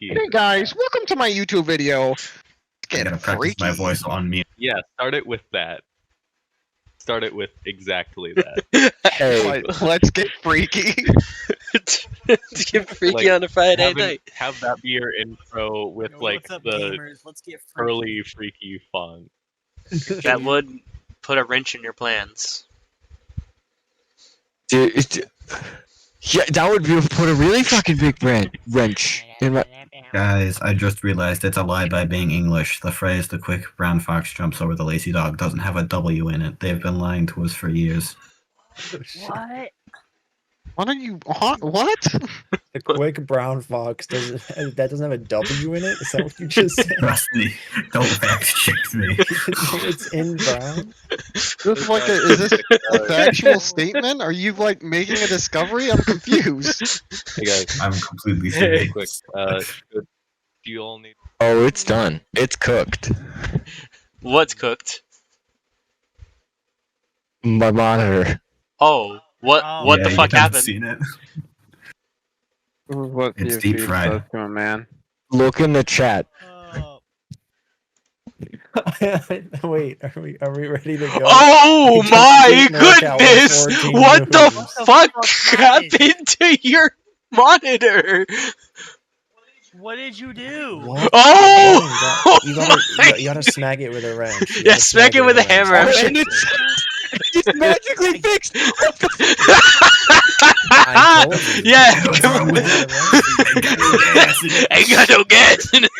repeating. Hey guys, welcome to my YouTube video. I Get gotta practice my freaky. voice on mute. Yeah, start it with that. Start it with exactly that. Hey, Let's get freaky. to get freaky Like, on a Friday night. Have that be your intro with Yo, like what's up, the gamers? Let's get freaky. early freaky font. That would put a wrench in your plans. Dude, yeah, that would put a really fucking big wrench in my. Guys, I just realized it's a lie by being English. The phrase "the quick brown fox jumps over the lazy dog" doesn't have a W in it. They've been lying to us for years. What? What are you? What? The quick brown fox doesn't have a W in it? Is that what you just said? Trust me, don't fact check me. It's in brown? Is this a factual statement? Are you like making a discovery? I'm confused. Hey guys, I'm completely real serious. quick. Do you all need? Oh, it's done. It's cooked. What's cooked? My monitor. Oh, what Oh, the you fuck haven't happened? Seen it? What It's deep fried. man? Look in the chat. Wait, are we ready to go? Oh Just my beat NorCal goodness! 14 What the movies. fuck fuck happened to your monitor? What did you do? What? Oh! You gotta smack it with a wrench. You Yeah, gotta smack it with a hammer. Oh, and it's magically fixed. What the I told you. Yeah. What's wrong with it? Ain't got no gas in it.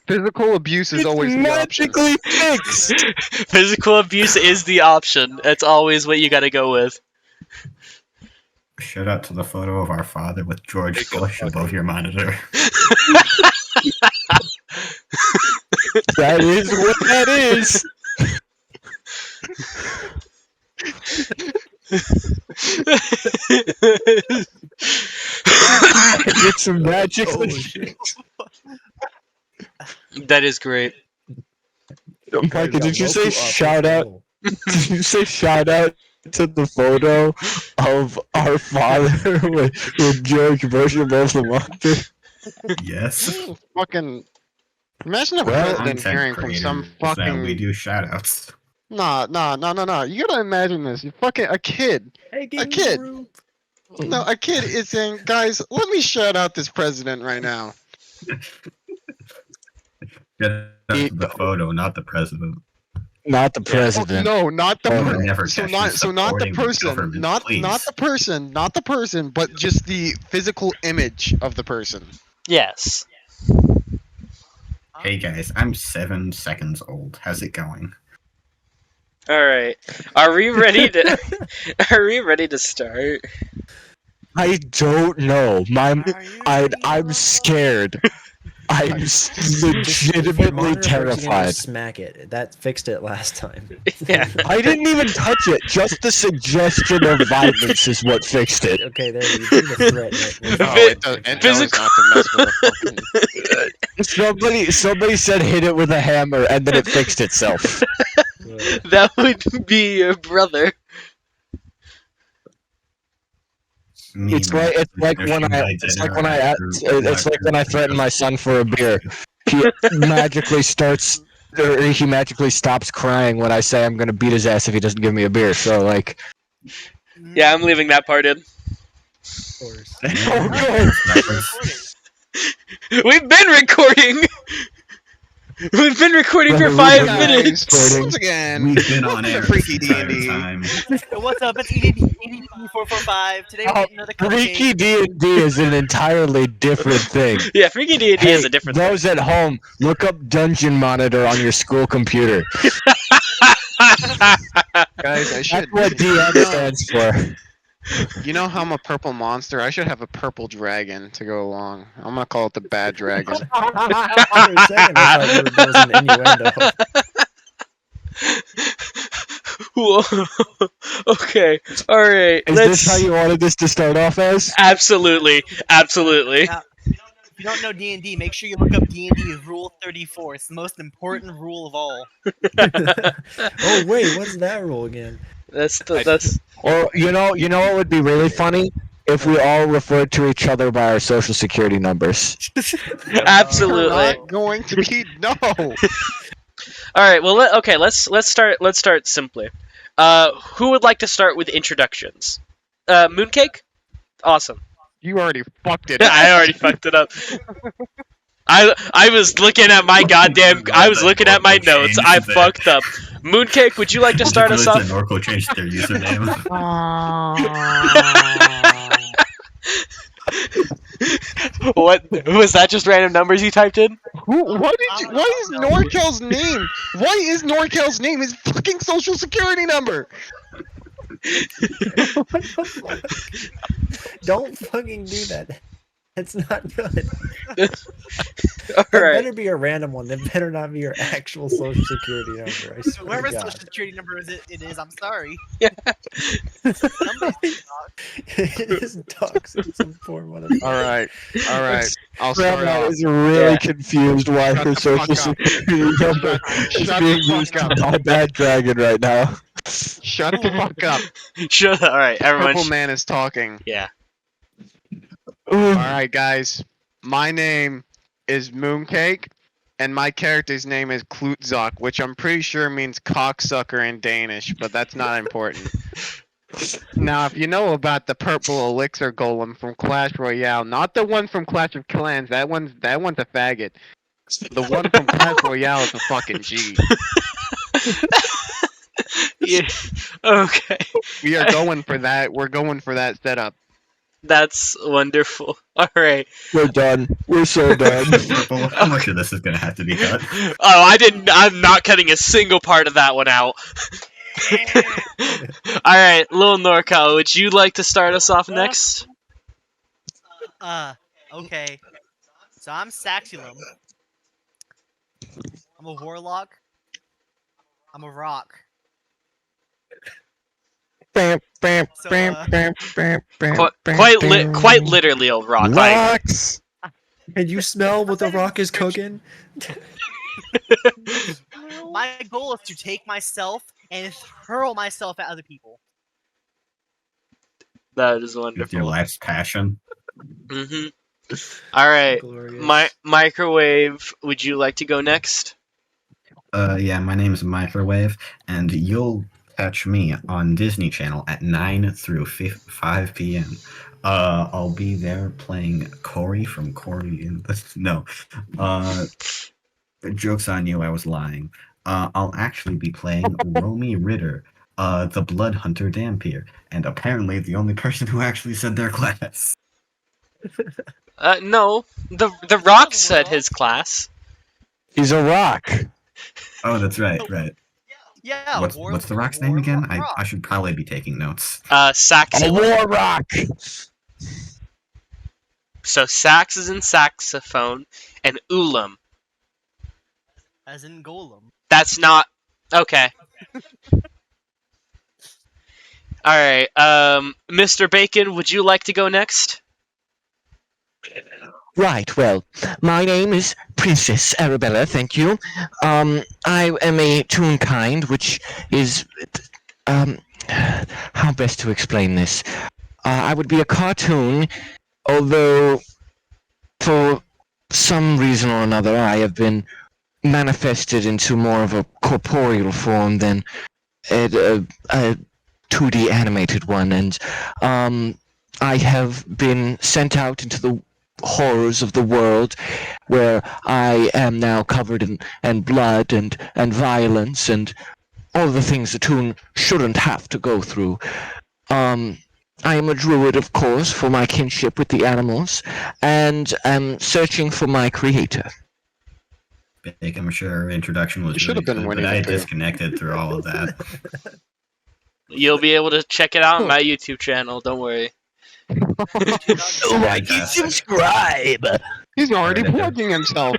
Physical abuse is It's always the option. magically fixed. Physical abuse is the option. That's always what you gotta go with. Shout out to the photo of our father with George Bush above your monitor. That is what that is. It's magically fixed. That is great. Micah, did you say shout out? Did you say shout out to the photo of our father with George Bush above the monitor? Yes. Fucking. Imagine a Well, president hearing from some that we fucking. do shout outs. Nah. You gotta imagine this. You fucking a kid. Hey, A kid. No, a kid is saying, guys, let me shout out this president right now. Shout out to the photo, not the president. Not the Oh, president. no, not the Oh, person. never So catch not me so not the supporting the person. government, Not please. the person, but just the physical image of the person. Yes. Hey guys, I'm 7 seconds old. How's it going? Alright. Are we ready to Are we ready to start? I don't know. Are you I'm scared. I'm legitimately terrified. Smack it. That fixed it last time. Yeah. I didn't even touch it. Just the suggestion of violence is what fixed it. Okay, there you go. The threat. Nick. Oh, it does, and Physical- not to mess with the fucking. Somebody said hit it with a hammer, and then it fixed itself. That would be your brother. It's like when I threaten my son for a beer. He magically stops crying when I say I'm gonna beat his ass if he doesn't give me a beer. So like, Yeah, I'm leaving that part in. Of course. We've been recording! We've been recording for Brother, 5 Guys, minutes! once again, We've been on air Freaky this entire D&D. time. What's up? It's EDP445. Today we're getting another Freaky D&D is an entirely different thing. Yeah, Freaky D&D is a different thing. Those at home, look up Dungeon Monitor on your school computer. guys, I should. That's what DM stands for. You know how I'm a purple monster? I should have a purple dragon to go along. I'm gonna call it the bad dragon. For a second, I thought there was an innuendo. Whoa. Okay, alright. Is this how you wanted this to start off as? Absolutely. Absolutely. If you don't know D&D, make sure you look up D&D Rule 34. It's the most important rule of all. Oh wait, what's that rule again? That's Or you know what would be really funny if we all refer to each other by our social security numbers. Absolutely. Not going to be no. All right. Well, let's start simply. Who would like to start with introductions? Mooncake. Awesome. You already fucked it. up. I already fucked it up. I was looking at my goddamn. I was looking at my notes. I fucked up. Mooncake, would you like to start us off? Norco changed their username. What was that? Just random numbers you typed in? What is Norkel's name? What is Norkel's name? His fucking social security number. What the fuck? Don't fucking do that. That's not good. All That right. better be a random one. That better not be your actual social security number. I swear Whatever to God. social security number it is, I'm sorry. It is toxic. Some poor motherfucker. All right. I'll start Grandma off. is really Yeah. confused why Shut her the social fuck up. security number is Shut being the used fuck to buy Bad Dragon right now. Shut the fuck up. Sure. All right, everyone. Purple Man is talking. Yeah. All right, guys. My name is Mooncake, and my character's name is Klutzok, which I'm pretty sure means cocksucker in Danish, but that's not important. Now, if you know about the purple elixir golem from Clash Royale, not the one from Clash of Clans, that one's a faggot. The one from Clash Royale is a fucking G. Yeah. Okay. We are going for that. We're going for that setup. That's wonderful. All right. We're done. We're so done. Purple, how much of this is gonna have to be cut? Oh, I'm not cutting a single part of that one out. All right, Lil Norco, would you like to start us off next? Okay. So I'm Saxulum. I'm a warlock. I'm a rock. Bam, bam, So, bam, bam, bam, bam, Quite bam. literally a rock. Like, Rocks. Can you smell what the rock is cooking? my goal is to take myself and hurl myself at other people. that is With your wonderful. life's passion. Mm-hmm. All right, Glorious. Microwave, would you like to go next? Yeah, my name is Microwave, and you'll catch me on Disney Channel at 9 through 5 p.m. I'll be there playing Corey from Corey in the... No. Joke's on you, I was lying. I'll actually be playing Romy Ritter, the Blood Hunter Dampier, and apparently the only person who actually said their class. No, the Rock said his class. He's a rock. Oh, that's right. Yeah. What's the rock's name again? Warlock rock. I should probably be taking notes. A Saxulum. war rock. So sax is in saxophone, and ulam. As in Golem. That's not okay. All right, Mr. Bacon, would you like to go next? Right, well, my name is Princess Arabella, thank you. I am a toonkind, which is, how best to explain this? I would be a cartoon, although for some reason or another I have been manifested into more of a corporeal form than a 2D animated one, and I have been sent out into the horrors of the world, where I am now covered in blood and violence and all the things a toon shouldn't have to go through. I am a druid, of course, for my kinship with the animals, and am searching for my creator. I'm sure our introduction was You should really have been good, winning but I it, too. disconnected through all of that. You'll be able to check it out on my YouTube channel. Don't worry. Like and subscribe! He's already Alright, plugging himself.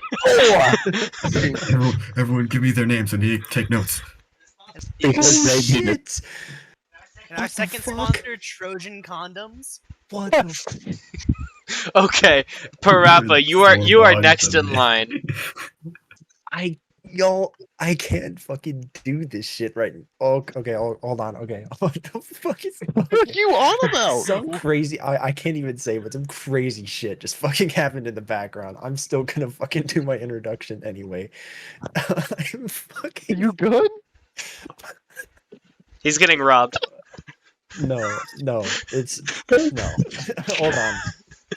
everyone give me their names. I need to take notes. Because they need it. Shit! And our What the second fuck? sponsor, Trojan Condoms. What the Okay, Parappa, you are next in line. I Y'all, I can't fucking do this shit right. Oh, okay, hold on. Okay, what the fuck is What are you on about? some crazy? I can't even say, but some crazy shit just fucking happened in the background. I'm still gonna fucking do my introduction anyway. I'm fucking You good? He's getting robbed. no. It's no. Hold on.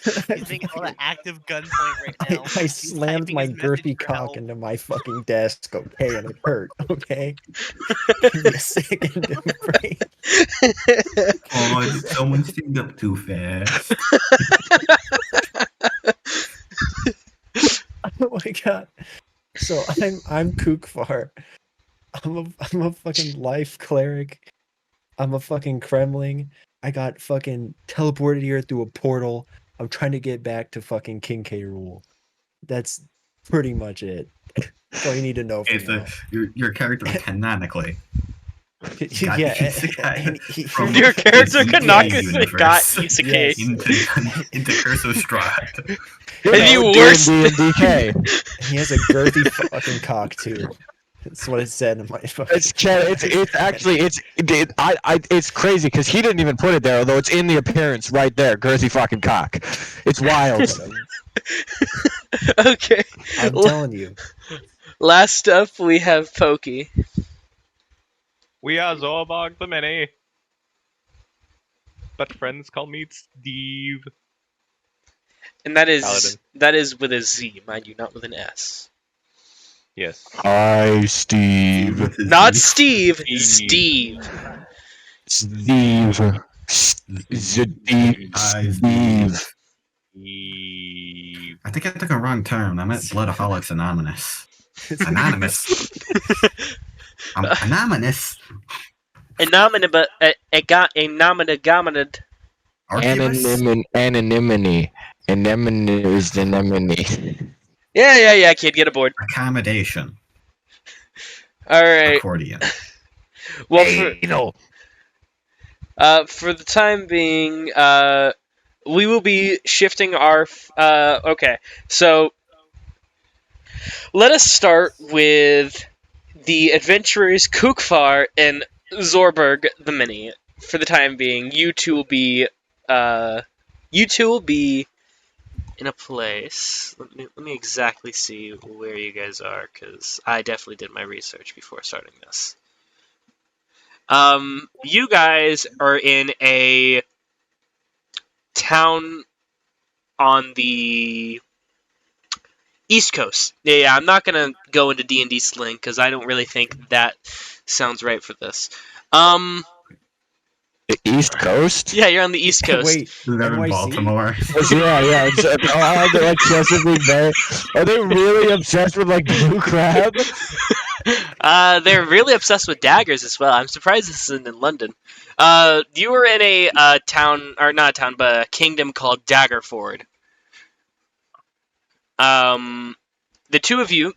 He's being held at active gunpoint right now. I He's slammed typing my his message girthy for cock help. into my fucking desk, okay, and it hurt, okay? Give me a second to break. Oh, did someone stand up too fast? Oh my god. So I'm Kookfar. I'm a fucking life cleric. I'm a fucking Kremling. I got fucking teleported here through a portal. I'm trying to get back to fucking King K. Rool. That's pretty much it. That's all you need to know for Okay, now. so your character canonically got Yeah, isekai from Your character the canonically got universe isekai. Yes. into Curse of Strahd. And you D&D worst. and DK. He has a girthy fucking cock too. That's what it said in my fucking. It's actually it's crazy because he didn't even put it there, although it's in the appearance right there. Girthy fucking cock. It's wild. Okay. I'm telling you. Last up, we have Pokey. We are Zorbog the Many. But friends call me Steve. And that is Paladin. with a Z, mind you, not with an S. Yes. Hi, Steve. With his Not knee. Steve, Steve. Steve. Steve. Hi, Steve. Steve. I think I took a wrong term. I meant Bloodaholics Anonymous. Anonymous. I'm anonymous. Anonymous. Archivist. Anonymity. Anemone is the anemone. Yeah, kid, get aboard. Accommodation. Alright. Accordion. Well, No. for the time being, we will be shifting our. Okay, so let us start with the adventurers Kukfar and Zorberg the Mini. For the time being, you two will be in a place. Let me exactly see where you guys are, because I definitely did my research before starting this. You guys are in a town on the East Coast. Yeah, I'm not gonna go into D&D slang because I don't really think that sounds right for this. The East Coast? Yeah, you're on the East Coast. Wait, They're in NYC? Baltimore. Yeah. Are they like Chesapeake Bay? Are they really obsessed with like blue crab? They're really obsessed with daggers as well. I'm surprised this isn't in London. You were in a town, or not a town, but a kingdom called Daggerford. The two of you,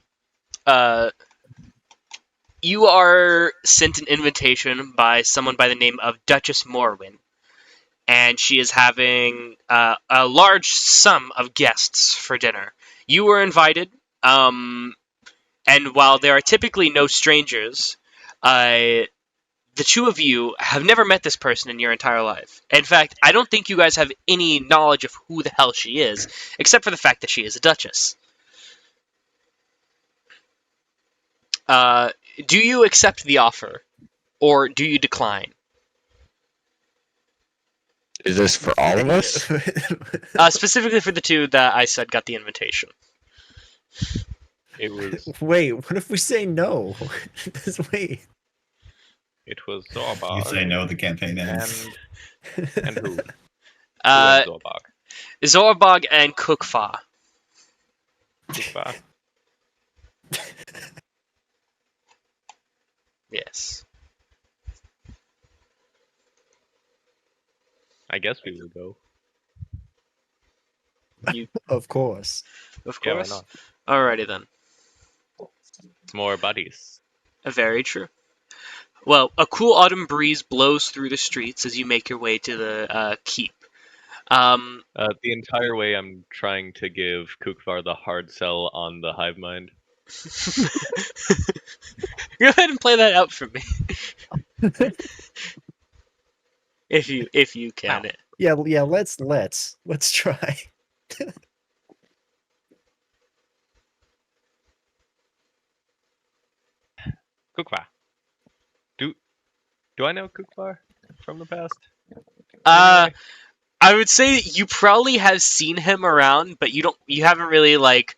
you are sent an invitation by someone by the name of Duchess Morwyn, and she is having a large sum of guests for dinner. You were invited, and while there are typically no strangers, the two of you have never met this person in your entire life. In fact, I don't think you guys have any knowledge of who the hell she is, except for the fact that she is a duchess. Do you accept the offer, or do you decline? Is this for all of us? Specifically for the two that I said got the invitation. It was Wait, what if we say no? Just wait. it was Zorbog. You say no, the campaign ends. And who? Who Uh, was Zorbog? Zorbog and Cookfa. Goodbye. Yes. I guess we will go. Of course. Of Yeah, why course. not? Alrighty then. It's more buddies. Very true. Well, a cool autumn breeze blows through the streets as you make your way to the keep. The entire way I'm trying to give Kukvar the hard sell on the hive mind. Go ahead and play that out for me. if you can. Wow. Yeah, let's try. Kukva. Do I know Kukvar from the past? I would say you probably have seen him around, but you haven't really like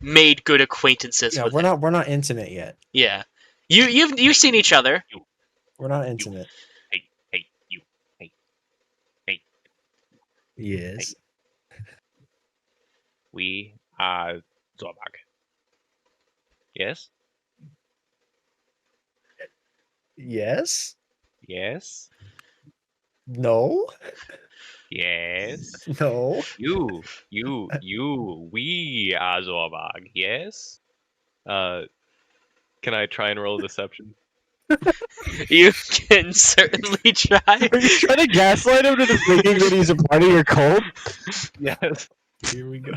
made good acquaintances Yeah, with we're him. not intimate yet. Yeah. You've seen each other. We're not intimate. Hey, you. Hey. Yes. We are Zorbag. Yes? Yes. Yes? No. Yes? No. You, we are Zorbag, yes? Can I try and roll deception? You can certainly try. Are you trying to gaslight him into thinking that he's a part of your cult? Yes. Here we go.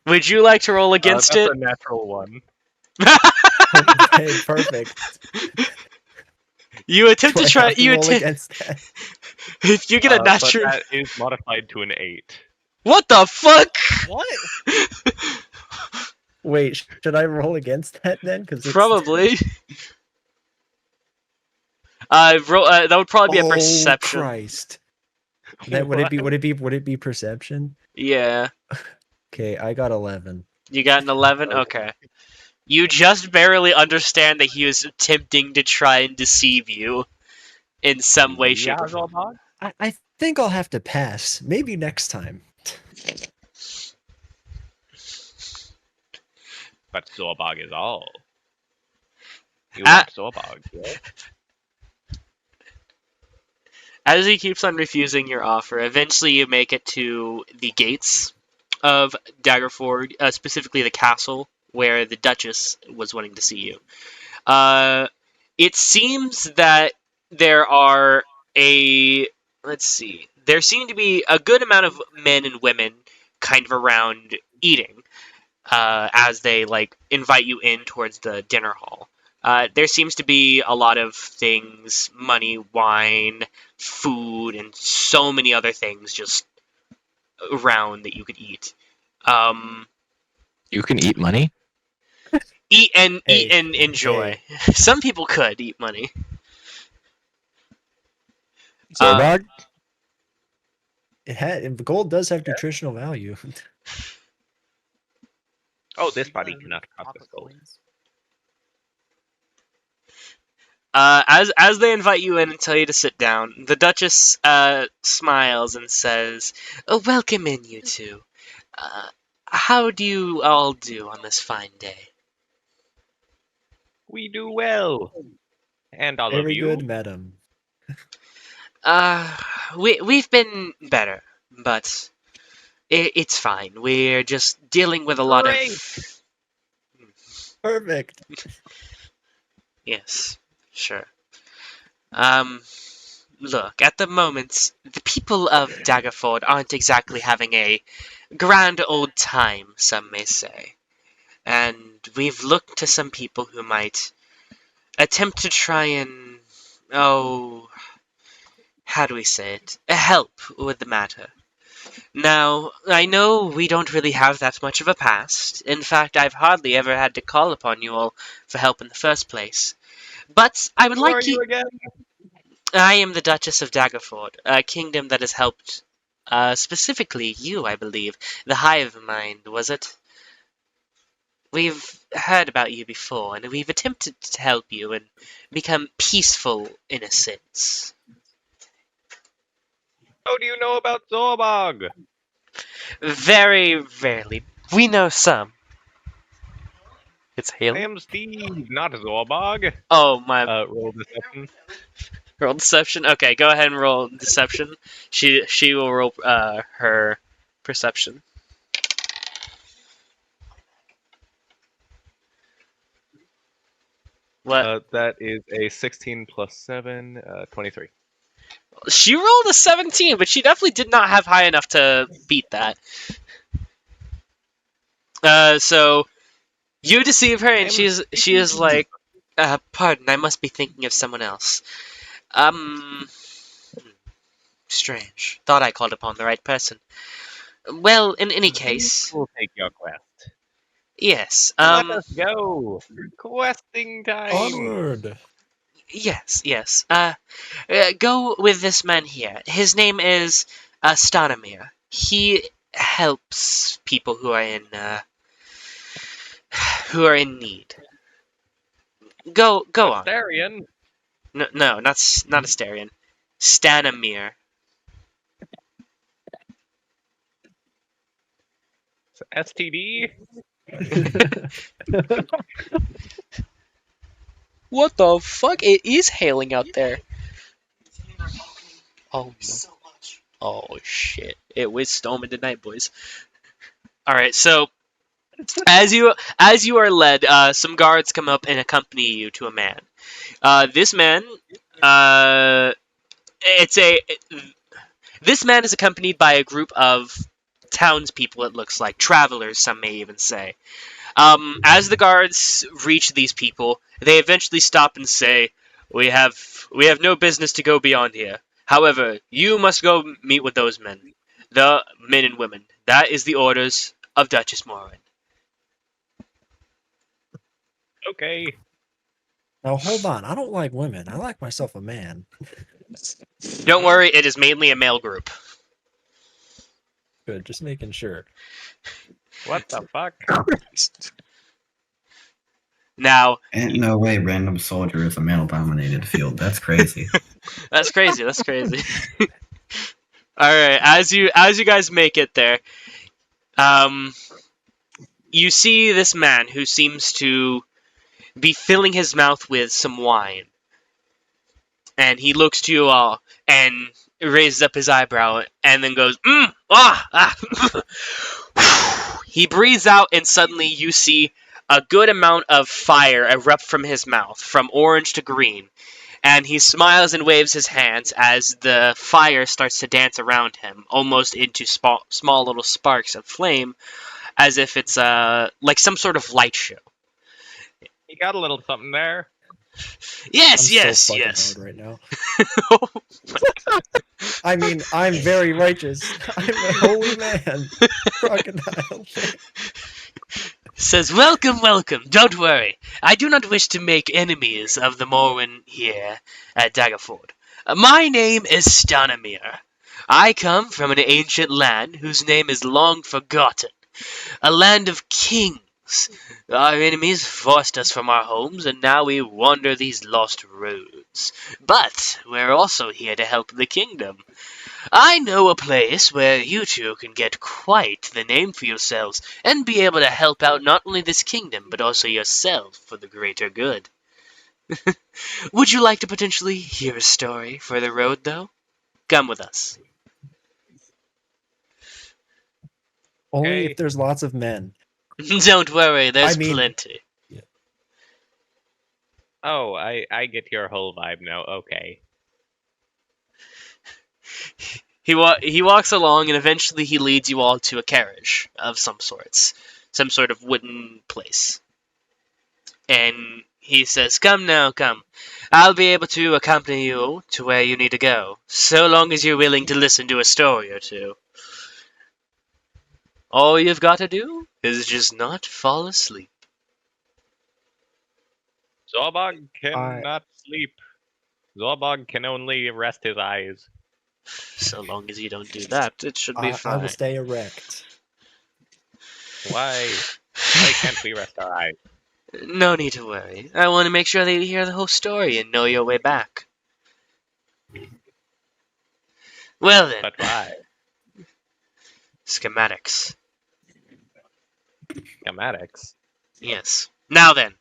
Would you like to roll against That's it? a natural one. Okay, perfect. You attempt Do to I try. have to You roll attempt. against that? If you get a But natural. that is modified to an 8. What the fuck? What? Wait, should I roll against that then? Because Probably. That would probably be a perception. Oh Christ! That would it be perception? Yeah. Okay, I got 11. You got an 11? Okay. You just barely understand that he was attempting to try and deceive you in some way, shape, or form. Zorbag? I think I'll have to pass. Maybe next time. But Zorbag is all. You Ah. want Zorbag, yes? As he keeps on refusing your offer, eventually you make it to the gates of Daggerford, specifically the castle where the Duchess was wanting to see you. It seems that there are there seem to be a good amount of men and women kind of around eating as they like invite you in towards the dinner hall. There seems to be a lot of things, money, wine, food, and so many other things just around that you could eat. You can eat money? Eat and Hey, enjoy. Some people could eat money. Zorbag? Gold does have nutritional value. Oh, this body cannot process gold. As they invite you in and tell you to sit down, the Duchess smiles and says, "Oh, welcome in, you two. How do you all do on this fine day?" We do well. And all of Very you. good, madam. We've been better, but it's fine. We're just dealing with a lot Great. of... Perfect. Yes, sure. Look, at the moment, the people of Daggerford aren't exactly having a grand old time, some may say. And we've looked to some people who might attempt to try and, how do we say it? Help with the matter. Now, I know we don't really have that much of a past. In fact, I've hardly ever had to call upon you all for help in the first place. But I would Who are like you again? I am the Duchess of Daggerford, a kingdom that has helped, specifically you, I believe. The Hive Mind, was it? We've heard about you before, and we've attempted to help you and become peaceful in a sense. How do you know about Zorbag? Very rarely. We know some. It's I Haley. am Steve, not Zorbag. Oh, my. Roll deception. Roll deception? Okay, go ahead and roll deception. She will roll her perception. What? That is a 16 plus 7, 23. She rolled a 17, but she definitely did not have high enough to beat that. So You deceive her, and I'm she is like, pardon, I must be thinking of someone else. Strange. Thought I called upon the right person. Well, in any case, We'll take your quest. yes. Let us go. Questing time. Onward. Yes. Go with this man here. His name is Stanimir. He helps people who are in need. Go on. Astarion. No, not Astarion. Stanimir. STD. What the fuck? It is hailing out there. Oh no. Oh shit. It was storming tonight, boys. Alright, so as you are led, some guards come up and accompany you to a man. This man this man is accompanied by a group of townspeople, it looks like. Travelers, some may even say. As the guards reach these people, they eventually stop and say, We have no business to go beyond here. However, you must go meet with those men. The men and women. That is the orders of Duchess Morin. Okay. Now hold on. I don't like women. I like myself a man. Don't worry, it is mainly a male group. Good, just making sure. What the fuck? Now, Ain't no way random soldier is a male-dominated field. That's crazy. that's crazy. That's crazy. All right, as you guys make it there, you see this man who seems to be filling his mouth with some wine, and he looks to you all and raises up his eyebrow and then goes, He breathes out, and suddenly you see a good amount of fire erupt from his mouth, from orange to green. And he smiles and waves his hands as the fire starts to dance around him, almost into small little sparks of flame, as if it's like some sort of light show. You got a little something there. Yes. I'm so fucking hard right now. Oh I mean, I'm very righteous. I'm a holy man. Crocodile. Says, welcome. Don't worry. I do not wish to make enemies of the Morwen here at Daggerford. My name is Stanimir. I come from an ancient land whose name is long forgotten. A land of kings. Our enemies forced us from our homes, and now we wander these lost roads. But we're also here to help the kingdom. I know a place where you two can get quite the name for yourselves, and be able to help out not only this kingdom, but also yourself for the greater good. Would you like to potentially hear a story for the road, though? Come with us. Only Okay. if there's lots of men. Don't worry, there's I mean- plenty. Oh, I get your whole vibe now. Okay. He walks along, and eventually he leads you all to a carriage of some sorts. Some sort of wooden place. And he says, come now, come. I'll be able to accompany you to where you need to go, so long as you're willing to listen to a story or two. All you've got to do is just not fall asleep. Zorbog cannot sleep. Zorbog can only rest his eyes. So long as you don't do that, it should be I fine. will stay erect. Why can't we rest our eyes? No need to worry. I want to make sure that you hear the whole story and know your way back. Well then, But why? schematics. Schematics. Yes. Now then.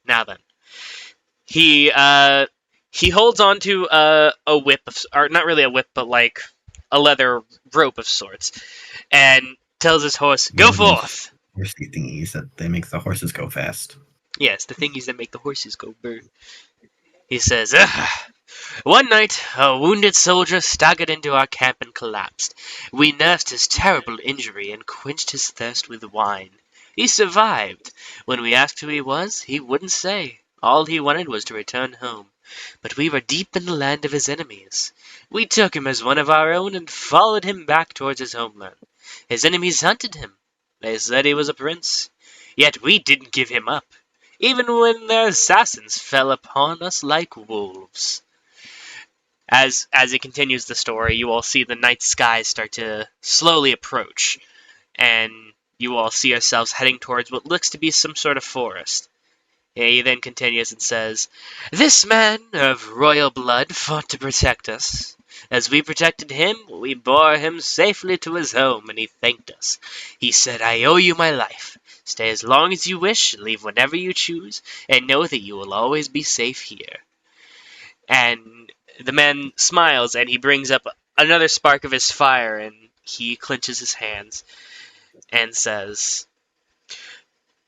He holds on to a whip or not really a whip, but like a leather rope of sorts, and tells his horse, "Go forth." Horsey thingies that they make the horses go fast. Yes, the thingies that make the horses go burr. He says, one night, a wounded soldier staggered into our camp and collapsed. We nursed his terrible injury and quenched his thirst with wine. He survived. When we asked who he was, he wouldn't say. All he wanted was to return home. But we were deep in the land of his enemies. We took him as one of our own and followed him back towards his homeland. His enemies hunted him. They said he was a prince. Yet we didn't give him up, even when their assassins fell upon us like wolves. As it continues the story, you all see the night sky start to slowly approach, and you all see yourselves heading towards what looks to be some sort of forest. He then continues and says, "This man of royal blood fought to protect us. As we protected him, we bore him safely to his home, and he thanked us. He said, 'I owe you my life. Stay as long as you wish, leave whenever you choose, and know that you will always be safe here.'" And the man smiles, and he brings up another spark of his fire, and he clenches his hands and says,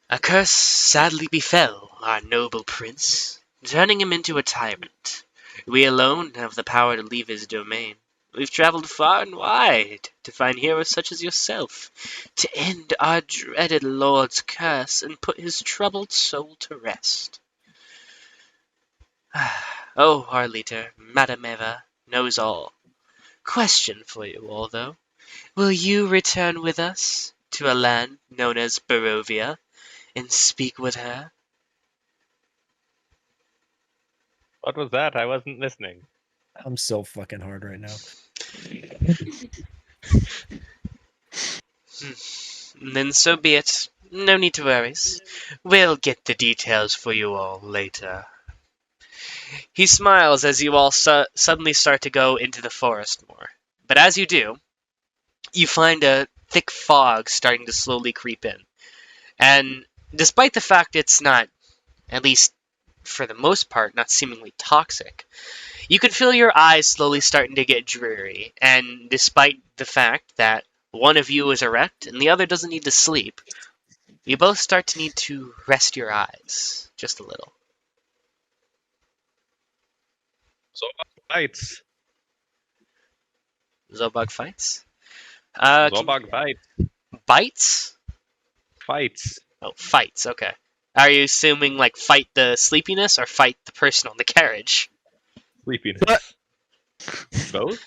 "A curse sadly befell our noble prince, turning him into a tyrant. We alone have the power to leave his domain. We've traveled far and wide to find heroes such as yourself, to end our dreaded lord's curse and put his troubled soul to rest." Oh, our leader, Madame Eva, knows all. Question for you all, though. Will you return with us to a land known as Barovia and speak with her? What was that? I wasn't listening. I'm so fucking hard right now. Then so be it. No need to worry. We'll get the details for you all later. He smiles as you all suddenly start to go into the forest more. But as you do, you find a thick fog starting to slowly creep in. And despite the fact it's not, at least for the most part, not seemingly toxic, you can feel your eyes slowly starting to get dreary. And despite the fact that one of you is erect and the other doesn't need to sleep, you both start to need to rest your eyes just a little. Fights. Zobug fights? Zobog fights. Bites? Fights. Oh, fights, okay. Are you assuming, like, fight the sleepiness or fight the person on the carriage? Sleepiness. What? Both?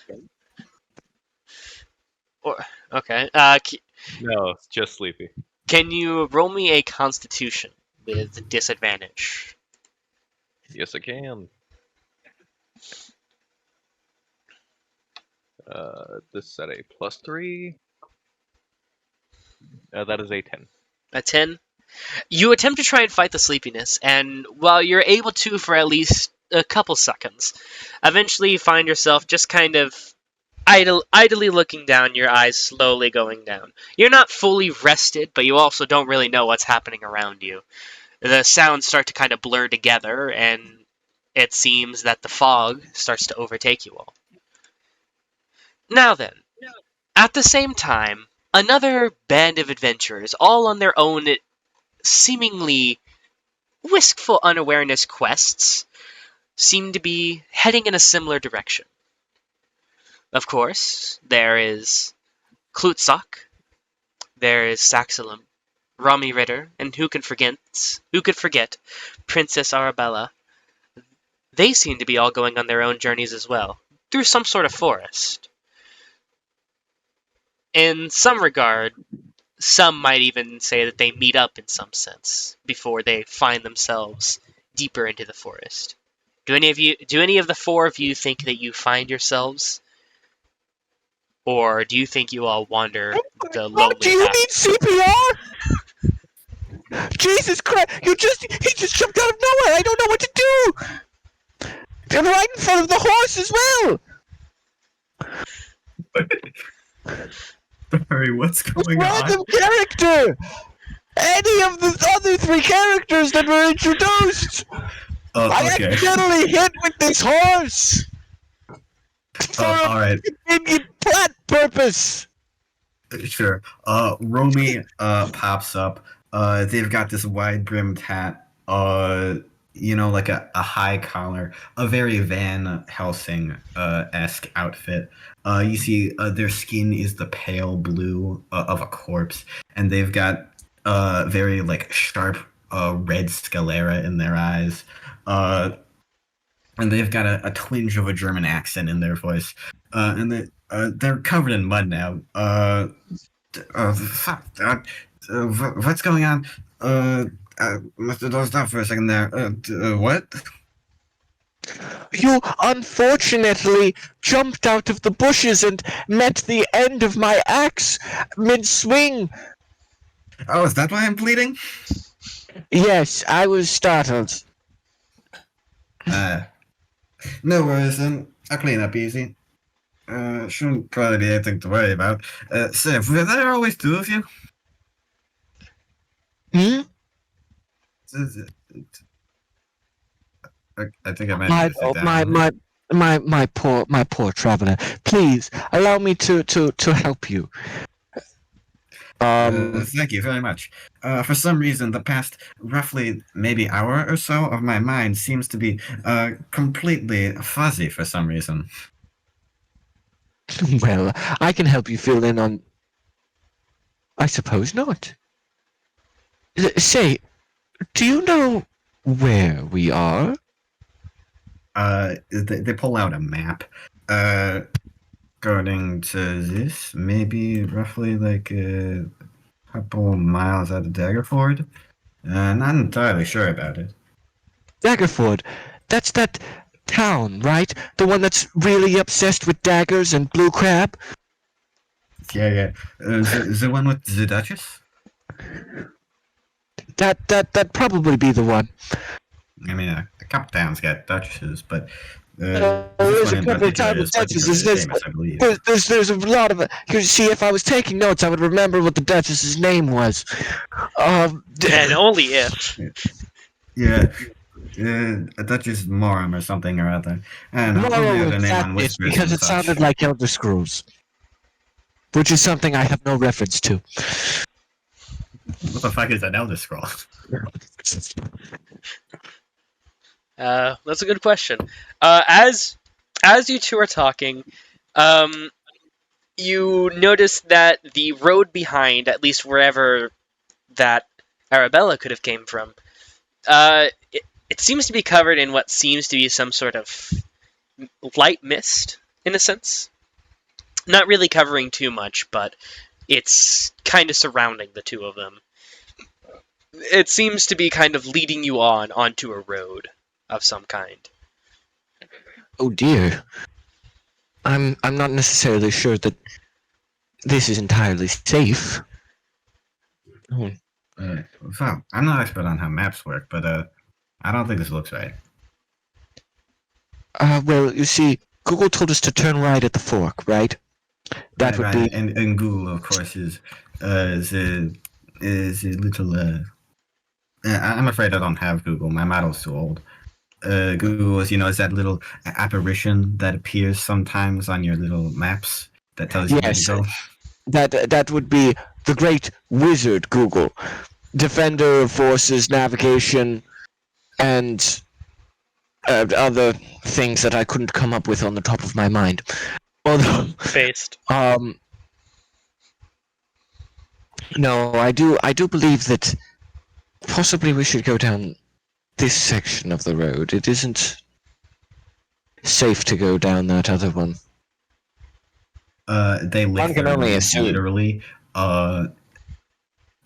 Okay. No, it's just sleepy. Can you roll me a constitution with disadvantage? Yes, I can. This is at a +3. That is a 10. A 10? You attempt to try and fight the sleepiness, and while you're able to for at least a couple seconds, eventually you find yourself just kind of idly looking down, your eyes slowly going down. You're not fully rested, but you also don't really know what's happening around you. The sounds start to kind of blur together, and it seems that the fog starts to overtake you all. Now then, at the same time, another band of adventurers, all on their own seemingly wistful unawareness quests, seem to be heading in a similar direction. Of course, there is Klutzak, there is Saxilum, Rami Ritter, and who could forget Princess Arabella. They seem to be all going on their own journeys as well, through some sort of forest. In some regard, some might even say that they meet up in some sense before they find themselves deeper into the forest. Do any of the four of you think that you find yourselves? Or do you think you all wander the lonely Do you path? need CPR? Jesus Christ! He just jumped out of nowhere! I don't know what to do! They're right in front of the horse as well! Sorry, what's going Random on? character! Any of the other three characters that were introduced! I Okay. accidentally hit with this horse! For a Alright, convenient plot purpose! sure. Romy pops up. They've got this wide brimmed hat. Like a high collar, a very Van Helsing esque outfit. You see their skin is the pale blue of a corpse, and they've got very like sharp red sclera in their eyes, and they've got a twinge of a German accent in their voice, and they're covered in mud now. What's going on? Mr. Don't stop for a second there. What? You unfortunately jumped out of the bushes and met the end of my axe mid-swing. Oh, is that why I'm bleeding? Yes, I was startled. No worries, I'll clean up easy. Shouldn't probably be anything to worry about. So, were there always two of you? Hmm? I think I might have to sit down. My poor traveler. Please allow me to help you. Thank you very much. For some reason, the past roughly maybe hour or so of my mind seems to be completely fuzzy for some reason. Well, I can help you fill in on. I suppose not. Say, do you know where we are? They pull out a map. According to this, maybe roughly like a couple miles out of Daggerford. Not entirely sure about it. Daggerford. That's that town, right? The one that's really obsessed with daggers and blue crab? Yeah. The one with the Duchess? That'd probably be the one. I mean, a couple towns got Duchesses, but There's this one a in couple of particular times is particularly famous, I believe. there's a lot of it. See, if I was taking notes, I would remember what the Duchess's name was. And only if. Yeah. A Duchess Morum or something or other. I don't know, only other name on whispers because and it such. sounded like Elder Scrolls, which is something I have no reference to. What the fuck is an Elder Scroll? That's a good question. As you two are talking, you notice that the road behind, at least wherever that Arabella could have came from, it seems to be covered in what seems to be some sort of light mist, in a sense. Not really covering too much, but it's kind of surrounding the two of them. It seems to be kind of leading you onto a road of some kind. Oh dear. I'm not necessarily sure that this is entirely safe. Oh. So, I'm not expert on how maps work, but I don't think this looks right. Well, you see, Google told us to turn right at the fork, right? That would be. And Google, of course, is a little. I'm afraid I don't have Google. My model's too old. Google is, is that little apparition that appears sometimes on your little maps that tells you where to go. That would be the great wizard Google, defender of forces, navigation, and other things that I couldn't come up with on the top of my mind. Although, based. No, I do believe that possibly we should go down this section of the road. It isn't safe to go down that other one. They One can only assume. literally, and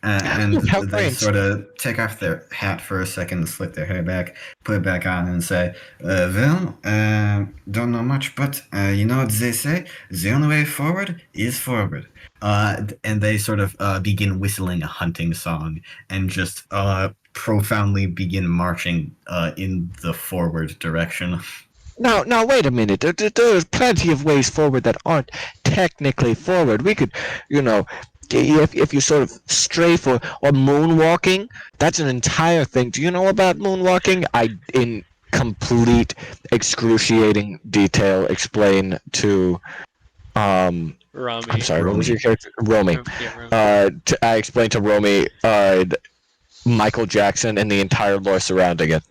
they sort of take off their hat for a second, slick their hair back, put it back on, and say, well, don't know much, but you know what they say? The only way forward is forward. And they sort of begin whistling a hunting song and just profoundly begin marching in the forward direction. Now, wait a minute. There's plenty of ways forward that aren't technically forward. We could, if you sort of strafe or moonwalking, that's an entire thing. Do you know about moonwalking? In complete, excruciating detail, explain to, Romy. I'm sorry, what was your character? Romy. Yeah, Romy. I explained to Romy, Michael Jackson and the entire lore surrounding it.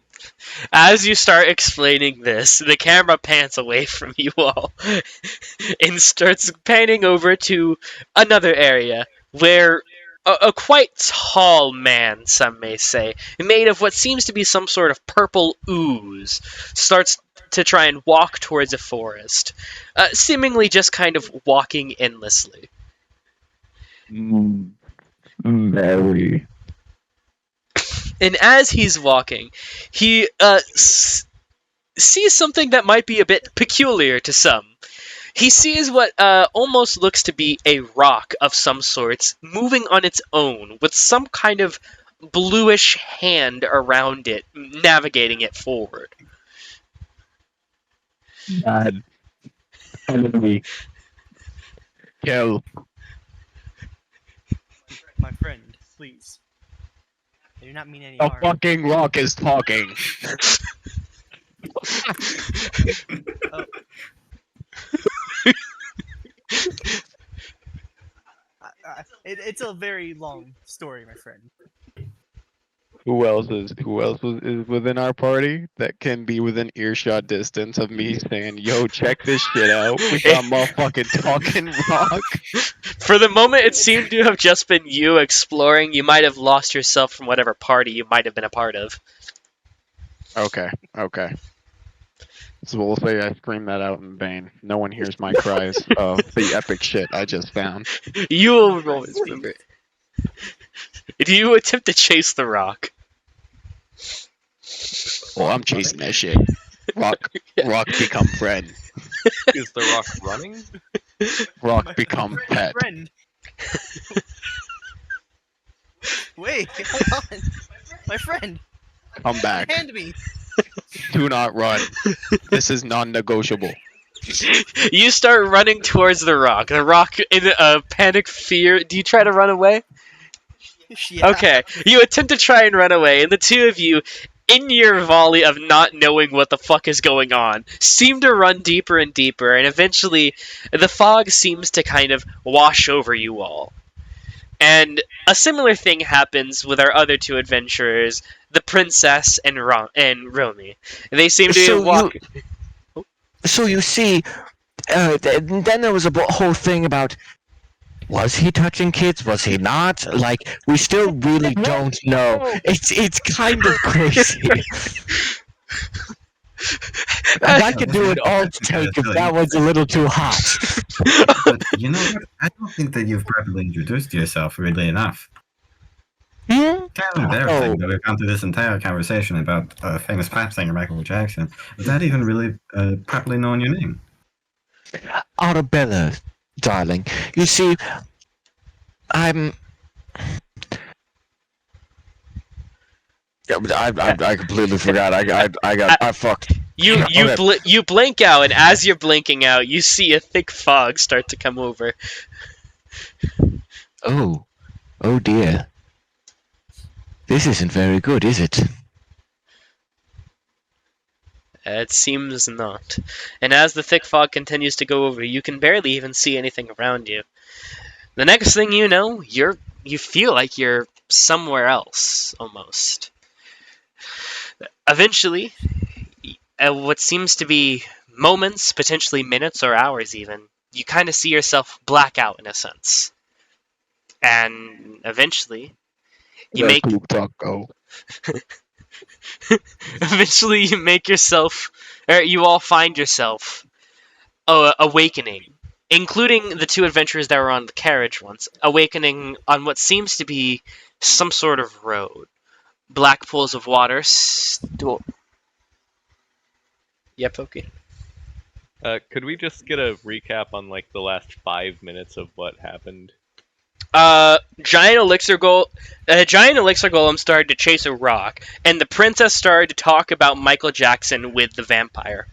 As you start explaining this, the camera pans away from you all and starts panning over to another area where a quite tall man, some may say, made of what seems to be some sort of purple ooze, starts to try and walk towards a forest, seemingly just kind of walking endlessly. Very. And as he's walking, he sees something that might be a bit peculiar to some. He sees what almost looks to be a rock of some sorts moving on its own with some kind of bluish hand around it, navigating it forward. Bad. Enemy. Kill. My friend, please. I do not mean any A harm. fucking rock is talking. It's a very long story, my friend. Who else is within our party that can be within earshot distance of me saying, "Yo, check this shit out. We got motherfucking talking rock." For the moment, it seemed to have just been you exploring. You might have lost yourself from whatever party you might have been a part of. Okay. So we'll say I screamed that out in vain. No one hears my cries of the epic shit I just found. You will always remember it. Do you attempt to chase the rock? Well, I'm chasing that shit. Rock become friend. Is the rock running? Rock become My pet. friend. Wait, hold on. My friend, Come back. hand me. Do not run. This is non-negotiable. You start running towards the rock. The rock, in a panic fear, do you try to run away? Yeah. Okay, you attempt to try and run away, and the two of you, in your volley of not knowing what the fuck is going on, seem to run deeper and deeper, and eventually the fog seems to kind of wash over you all. And a similar thing happens with our other two adventurers, the princess and Romy. They seem to walk. So you see, then there was a whole thing about, was he touching kids? Was he not? Like, we still really don't know. It's kind of crazy. I could do an alt take if that was a little too hot. But you know what? I don't think that you've properly introduced yourself really enough. Kind of embarrassing that we've gone through this entire conversation about famous pop singer Michael Jackson without even really properly knowing your name. Arabella, darling. You see, I completely forgot. I fucked. You blink out, and as you're blinking out, you see a thick fog start to come over. Oh dear. This isn't very good, is it? It seems not. And as the thick fog continues to go over, you can barely even see anything around you. The next thing you know, you feel like you're somewhere else, almost. Eventually, what seems to be moments, potentially minutes or hours even, you kind of see yourself black out in a sense. And eventually, you all find yourself awakening, including the two adventurers that were on the carriage once, awakening on what seems to be some sort of road. Black pools of water. Yep, okay. Could we just get a recap on like the last 5 minutes of what happened? Giant elixir golem started to chase a rock, and the princess started to talk about Michael Jackson with the vampire.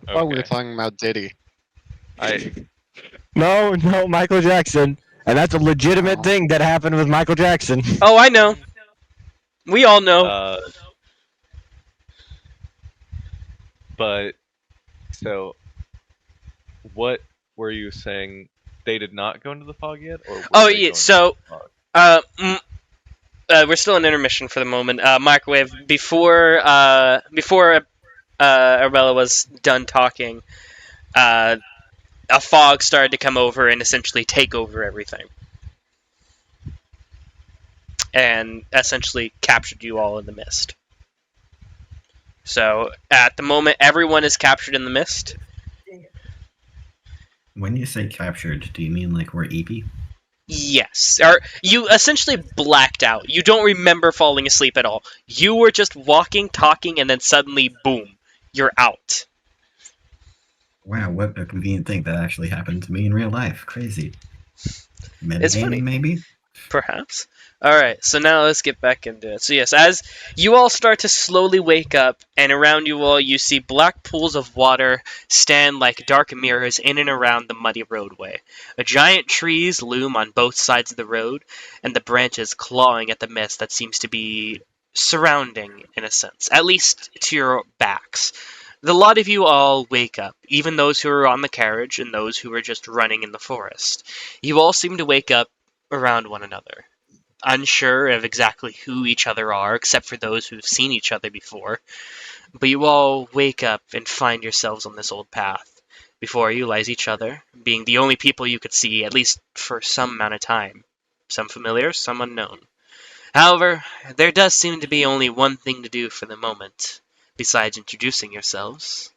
I thought we were talking about Diddy. No, Michael Jackson, and that's a legitimate thing that happened with Michael Jackson. Oh, I know. We all know. But so, what were you saying? They did not go into the fog yet, or oh yeah. So, we're still in intermission for the moment. Microwave before Arbella was done talking. A fog started to come over and essentially take over everything. and essentially captured you all in the mist. So at the moment, everyone is captured in the mist. When you say captured, do you mean like we're EP? Yes, or you essentially blacked out. You don't remember falling asleep at all. You were just walking, talking, and then suddenly, boom, you're out. Wow, what a convenient thing that actually happened to me in real life. Crazy. It's funny. Metagaming, maybe? Perhaps. Alright, so now let's get back into it. So yes, as you all start to slowly wake up, and around you all you see black pools of water stand like dark mirrors in and around the muddy roadway. Giant trees loom on both sides of the road, and the branches clawing at the mist that seems to be surrounding, in a sense, at least to your backs. The lot of you all wake up, even those who are on the carriage and those who are just running in the forest. You all seem to wake up around one another, unsure of exactly who each other are, except for those who've seen each other before. But you all wake up and find yourselves on this old path. Before you lies each other, being the only people you could see, at least for some amount of time. Some familiar, some unknown. However, there does seem to be only one thing to do for the moment, besides introducing yourselves,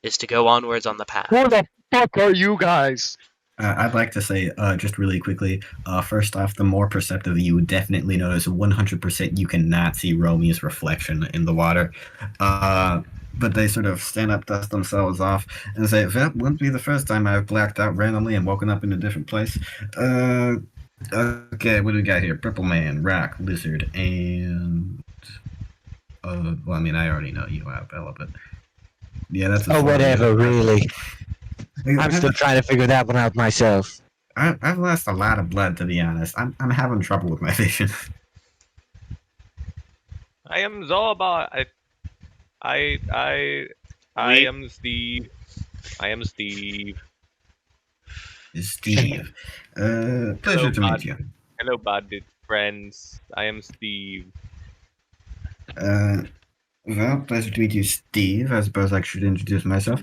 is to go onwards on the path. Who the fuck are you guys? I'd like to say, just really quickly, first off, the more perceptive you would definitely notice 100% you cannot see Romy's reflection in the water. But they sort of stand up, dust themselves off, and say, that wouldn't be the first time I've blacked out randomly and woken up in a different place. Okay, what do we got here? Purple Man, Rock, Lizard, and... well, I mean, I already know you, Bella, but... Yeah, that's... Oh, whatever, really. I'm still trying to figure that one out myself. I've lost a lot of blood, to be honest. I'm having trouble with my vision. I am Zolba. I am Steve. I am Steve. Steve. Pleasure to meet you. Hello, budded friends. I am Steve. Well, pleasure to meet you, Steve. I suppose I should introduce myself.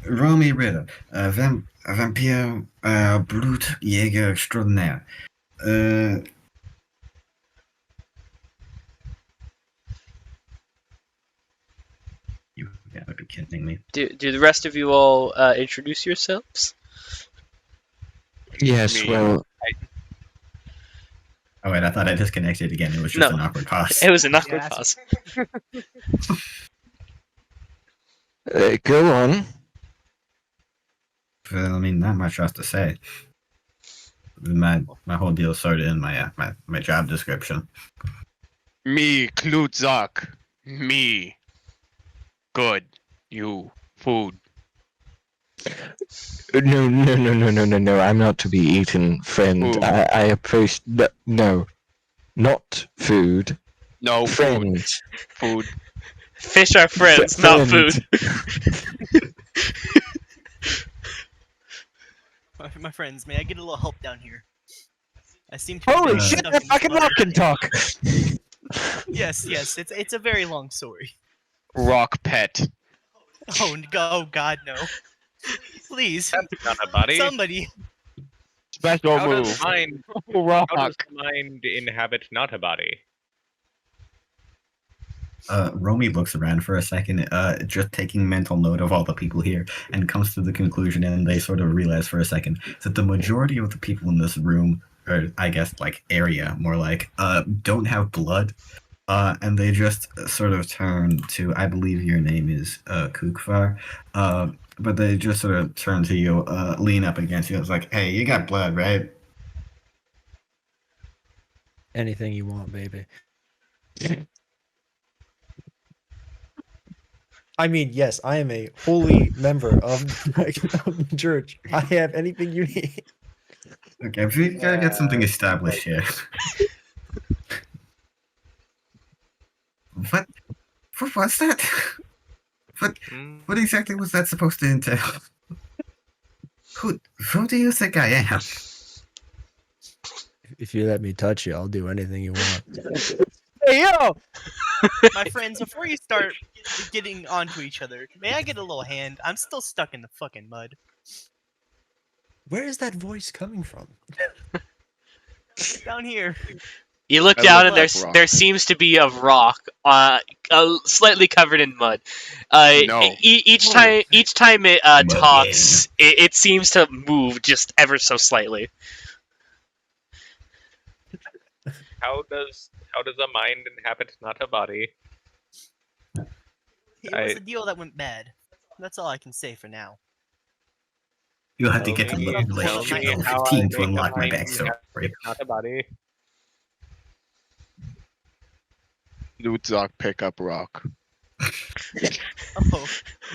Romy Ritter, Vampire, Brute, Jäger Extraordinaire. You gotta be kidding me. Do the rest of you all introduce yourselves? Yes, well, Oh wait, I thought I disconnected again. It was just No. an awkward pause. It was an awkward Yeah, pause. go on. Well, I mean, not much else to say. My whole deal is sort of in my job description. Me, Klutzak. Me. Good. You. Food. No. I'm not to be eaten, friend. Ooh. I appreciate... No. Not food. No, Friend. food. Fish are friends, not Friend. food. My friends, may I get a little help down here? I seem to. have Holy been shit, stuck that in fucking mud. rock can talk! Yes, it's a very long story. Rock pet. Oh, God, no. Please, That's not a body. somebody. Special How move. does mind? Rock. How does mind inhabit not a body? Romy looks around for a second, just taking mental note of all the people here, and comes to the conclusion, and they sort of realize for a second that the majority of the people in this room, or I guess like area, more like, don't have blood, and they just sort of turn to, I believe your name is Kukfar, but they just sort of turn to you, lean up against you. It's like, hey, you got blood, right? Anything you want, baby. I mean, yes, I am a holy member of the church. I have anything you need. Okay, we gotta get something established here. What? What was that? What exactly was that supposed to entail? Who do you think I am? If you let me touch you, I'll do anything you want. Hey, yo! My friends, before you start getting onto each other, may I get a little hand? I'm still stuck in the fucking mud. Where is that voice coming from? Down here. You look I down look and up rock. there seems to be a rock, slightly covered in mud. No. Each time it Mud talks, it seems to move just ever so slightly. How does a mind inhabit not a body? It was a deal that went bad. That's all I can say for now. You'll have to Tell get to me- Tell level me how I 15 to make a unlock my mind backstory. inhabit not a body. Lutzok, pick up rock. Oh,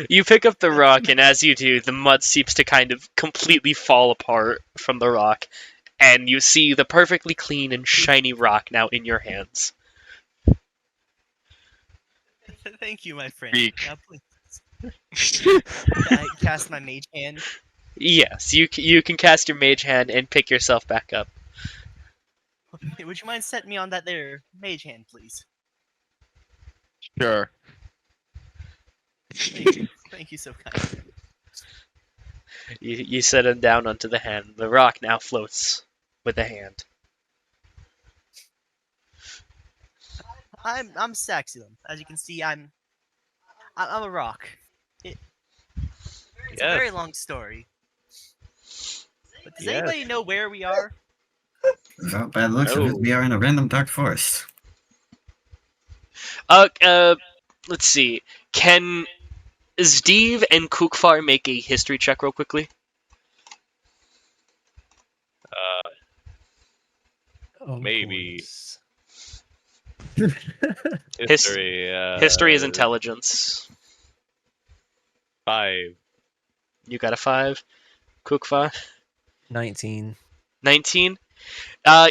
You pick up the rock, and as you do, the mud seems to kind of completely fall apart from the rock, and you see the perfectly clean and shiny rock now in your hands. thank you, my friend. Speak. Now, please. Can I cast my mage hand? Yes, you can cast your mage hand and pick yourself back up. Hey, would you mind setting me on that there mage hand, please? Sure. Thank you. Thank you so kindly. You set him down onto the hand. The rock now floats with the hand. I'm Saxilum. As you can see, I'm a rock. It's a Yes. very long story. But does Yes. anybody know where we are? Well, by the looks of it, we are in a random dark forest. Let's see. Can Steve and Kukfar make a history check real quickly? Of Maybe. course. History. History is intelligence. 5. You got a 5. Kukfar? 19. 19?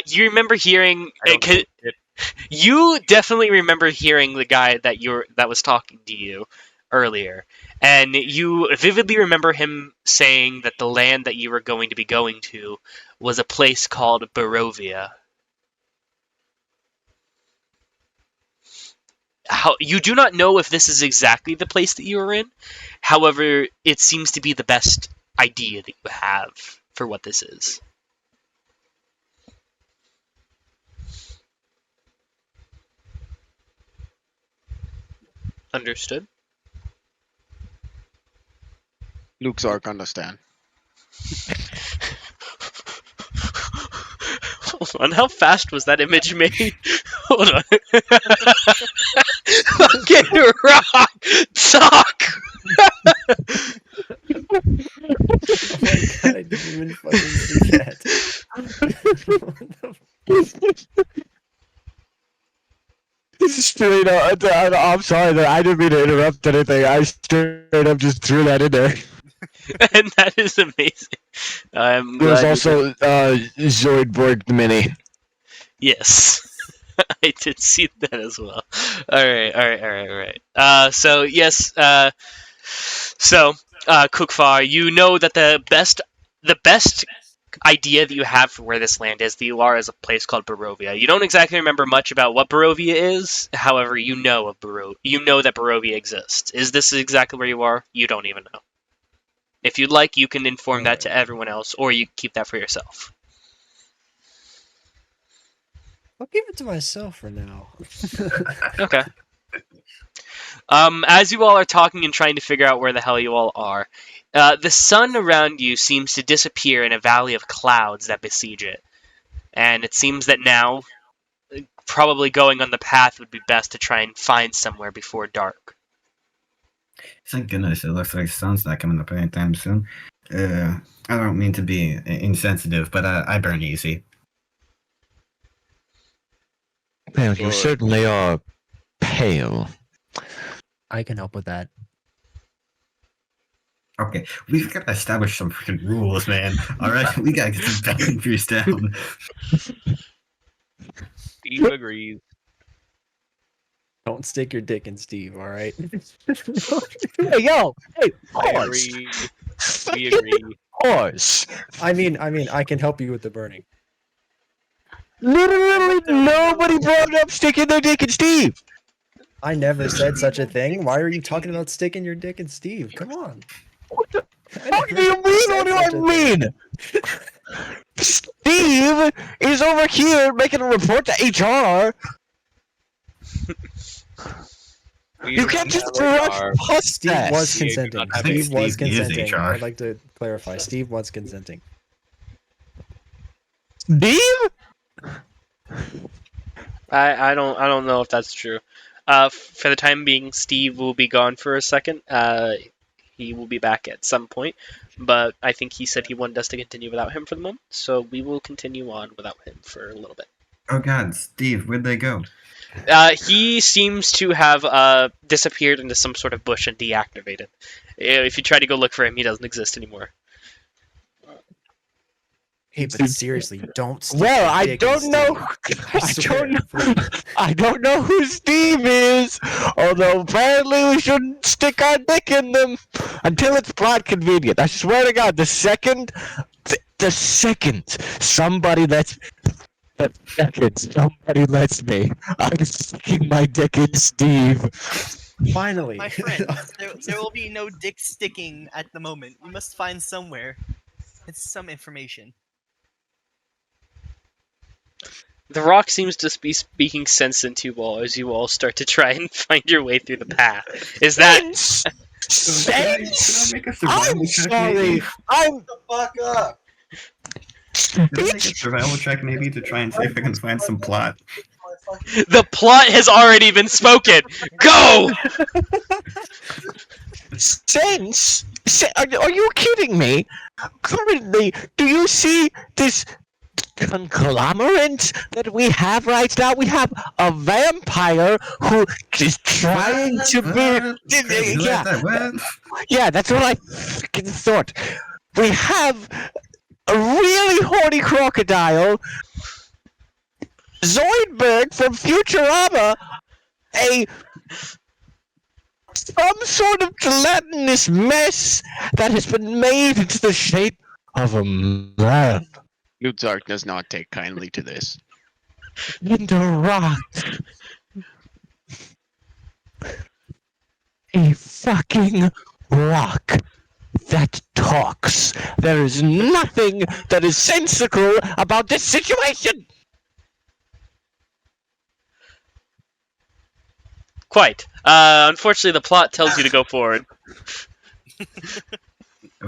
You remember hearing... I don't know it. You definitely remember hearing the guy that was talking to you earlier, and you vividly remember him saying that the land that you were going to be going to was a place called Barovia. You do not know if this is exactly the place that you are in. However, it seems to be the best idea that you have for what this is. Understood? Lutzok, understand. Hold on, how fast was that image made? Hold on. Fucking rock! Talk! Oh my god, I didn't even fucking see that. Straight up, I'm sorry that I didn't mean to interrupt anything. I straight up just threw that in there. And that is amazing. I'm There was glad. also Zoidborg the Mini. Yes. I did see that as well. Alright. So, yes, Kukfar, you know that the best idea that you have for where this land is that you are is a place called Barovia. You don't exactly remember much about what Barovia is, however, you know that Barovia exists. Is this exactly where you are? You don't even know. If you'd like, you can inform that to everyone else, or you keep that for yourself. I'll keep it to myself for now. Okay. As you all are talking and trying to figure out where the hell you all are, the sun around you seems to disappear in a valley of clouds that besiege it. And it seems that now, probably going on the path would be best to try and find somewhere before dark. Thank goodness, it looks like the sun's not coming up anytime soon. I don't mean to be insensitive, but I burn easy. Man, you certainly are pale. I can help with that. Okay, we've got to establish some freaking rules, man. Alright, we gotta get some boundaries down. Steve agrees. Don't stick your dick in Steve, alright? Hey, yo! Hey, I pause! agree. We agree. Pause! I mean, I can help you with the burning. Literally nobody brought up sticking their dick in Steve! I never said such a thing. Why are you talking about sticking your dick in Steve? Come on. What do you mean? What do I mean? Steve is over here making a report to HR. You can't just rush past Steve that. was Steve, consenting. I think Steve was Steve is consenting. HR. I'd like to clarify. Steve was consenting. Steve? I don't know if that's true. For the time being, Steve will be gone for a second. He will be back at some point, but I think he said he wanted us to continue without him for the moment, so we will continue on without him for a little bit. Oh God, Steve, where'd they go? He seems to have disappeared into some sort of bush and deactivated. If you try to go look for him, he doesn't exist anymore. Hey, but seriously, don't. Stick Well, your I dick in don't know. Steve. I swear, don't know. please. I don't know who Steve is. Although apparently we shouldn't stick our dick in them until it's plot convenient. I swear to God, the second somebody lets me, I'm sticking my dick in Steve. Finally, My friend, there will be no dick sticking at the moment. We must find somewhere. It's some information. The rock seems to be speaking sense into you all as you all start to try and find your way through the path. Is that Sense? Can I make a I'm survival check, sorry. maybe? I'm the fuck up. Can I make a survival check maybe to try and see if I can find some plot? the plot has already been spoken? Go! sense? Are you kidding me? Currently, do you see this conglomerate that we have right now? We have a vampire who is trying to be. Yeah, that's what I fucking thought. We have a really horny crocodile, Zoidberg from Futurama, some sort of gelatinous mess that has been made into the shape of a man. Lutzark does not take kindly to this. And a rock. A fucking rock that talks. There is nothing that is sensical about this situation. Quite. Unfortunately, the plot tells you to go forward.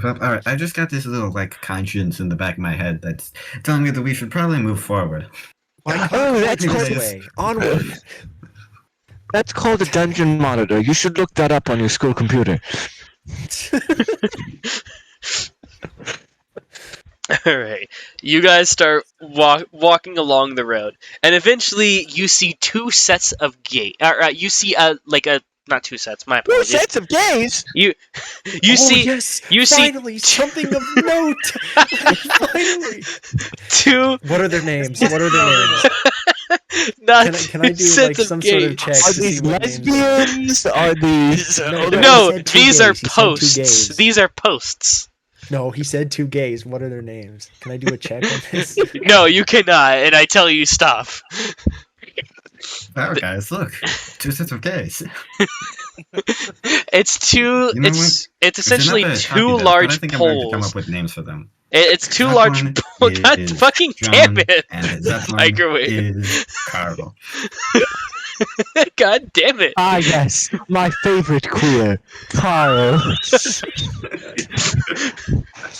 Alright, I just got this little conscience in the back of my head that's telling me that we should probably move forward. That's called- This way. Onward. That's called a dungeon monitor. You should look that up on your school computer. Alright. You guys start walking along the road, and eventually you see two sets of gate. You see not two sets. My Two apologies. sets of gays. You Oh, see yes, you see finally something of note. Finally. two. What are their names? What are their names? Not Can I do sets of some sort of gays. check Are to these see what names? lesbians? Are these? No, No, he said two these are gays. He said two posts. gays. These are posts. No, he said two gays. What are their names? Can I do a check on this? No, you cannot, and I tell you stop. Wow, guys, look. Two sets of gays. It's two. You know It's It's essentially enough to two copy this, but I large think I'm going to come poles. up with names for them. It's two That large one poles. God is fucking John, damn it! And that one Microwave. is Carl. God damn it! Ah, yes, my favorite queer, Carl.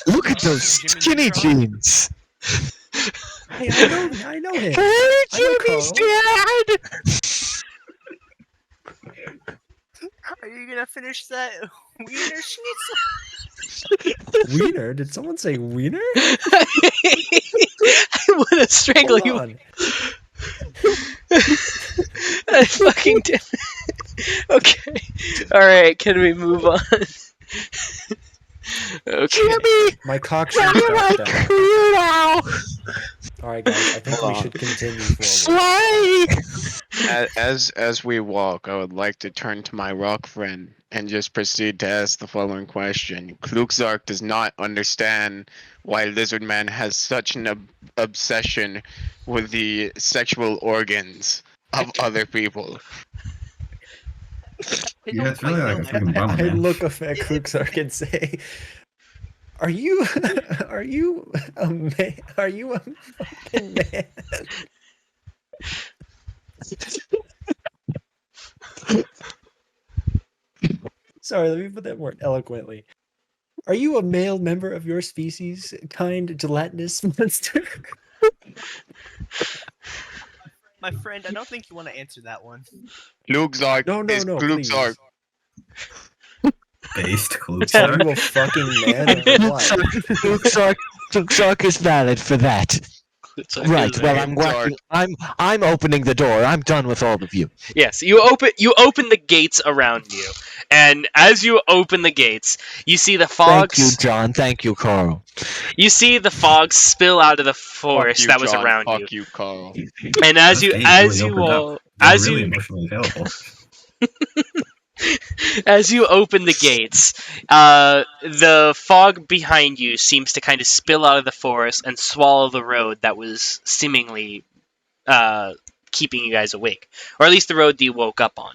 Look at those skinny jeans. Hey, I know him. Hey, I know Jimmy's Carl. dad. Are you gonna finish that wiener schnitzel? Wiener? Did someone say wiener? I want to strangle Hold you. on. I fucking damn it. Okay. Alright, can we move on? Okay. Jimmy, My cock why shrunk am I back down. queer now? Alright, guys, I think Hold we on. should continue forward. Slay. As we walk, I would like to turn to my rock friend and just proceed to ask the following question. Klukzark does not understand why Lizardman has such an obsession with the sexual organs of other people. Yeah, it's really like a fucking bummer, I man. look up at Kluxark and say, Are you are you a man? Are you a fucking man? Sorry, let me put that more eloquently. Are you a male member of your species, kind gelatinous monster? My friend, I don't think you want to answer that one. Klugzark No, is please. Klugzark. Based Are Klugzark. you a fucking man or what? Luxark is valid for that. Right. Well, I'm Klugzark. working. I'm opening the door. I'm done with all of you. Yes, you open the gates around you, and as you open the gates, you see the fog. Thank you, John. Thank you, Carl. You see the fog spill out of the Fuck forest you, that was John. around you, Fuck you, Carl. and Those gates really opened up. They were really emotionally available. as you open the gates, the fog behind you seems to kind of spill out of the forest and swallow the road that was seemingly keeping you guys awake, or at least the road that you woke up on.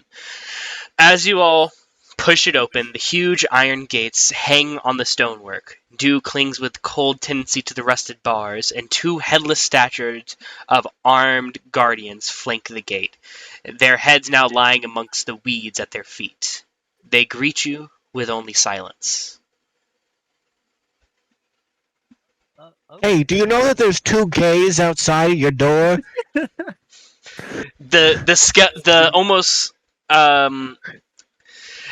As you all push it open, the huge iron gates hang on the stonework. Dew clings with cold tendency to the rusted bars, and two headless statues of armed guardians flank the gate, their heads now lying amongst the weeds at their feet. They greet you with only silence. Okay. Hey, do you know that there's two gays outside of your door? The almost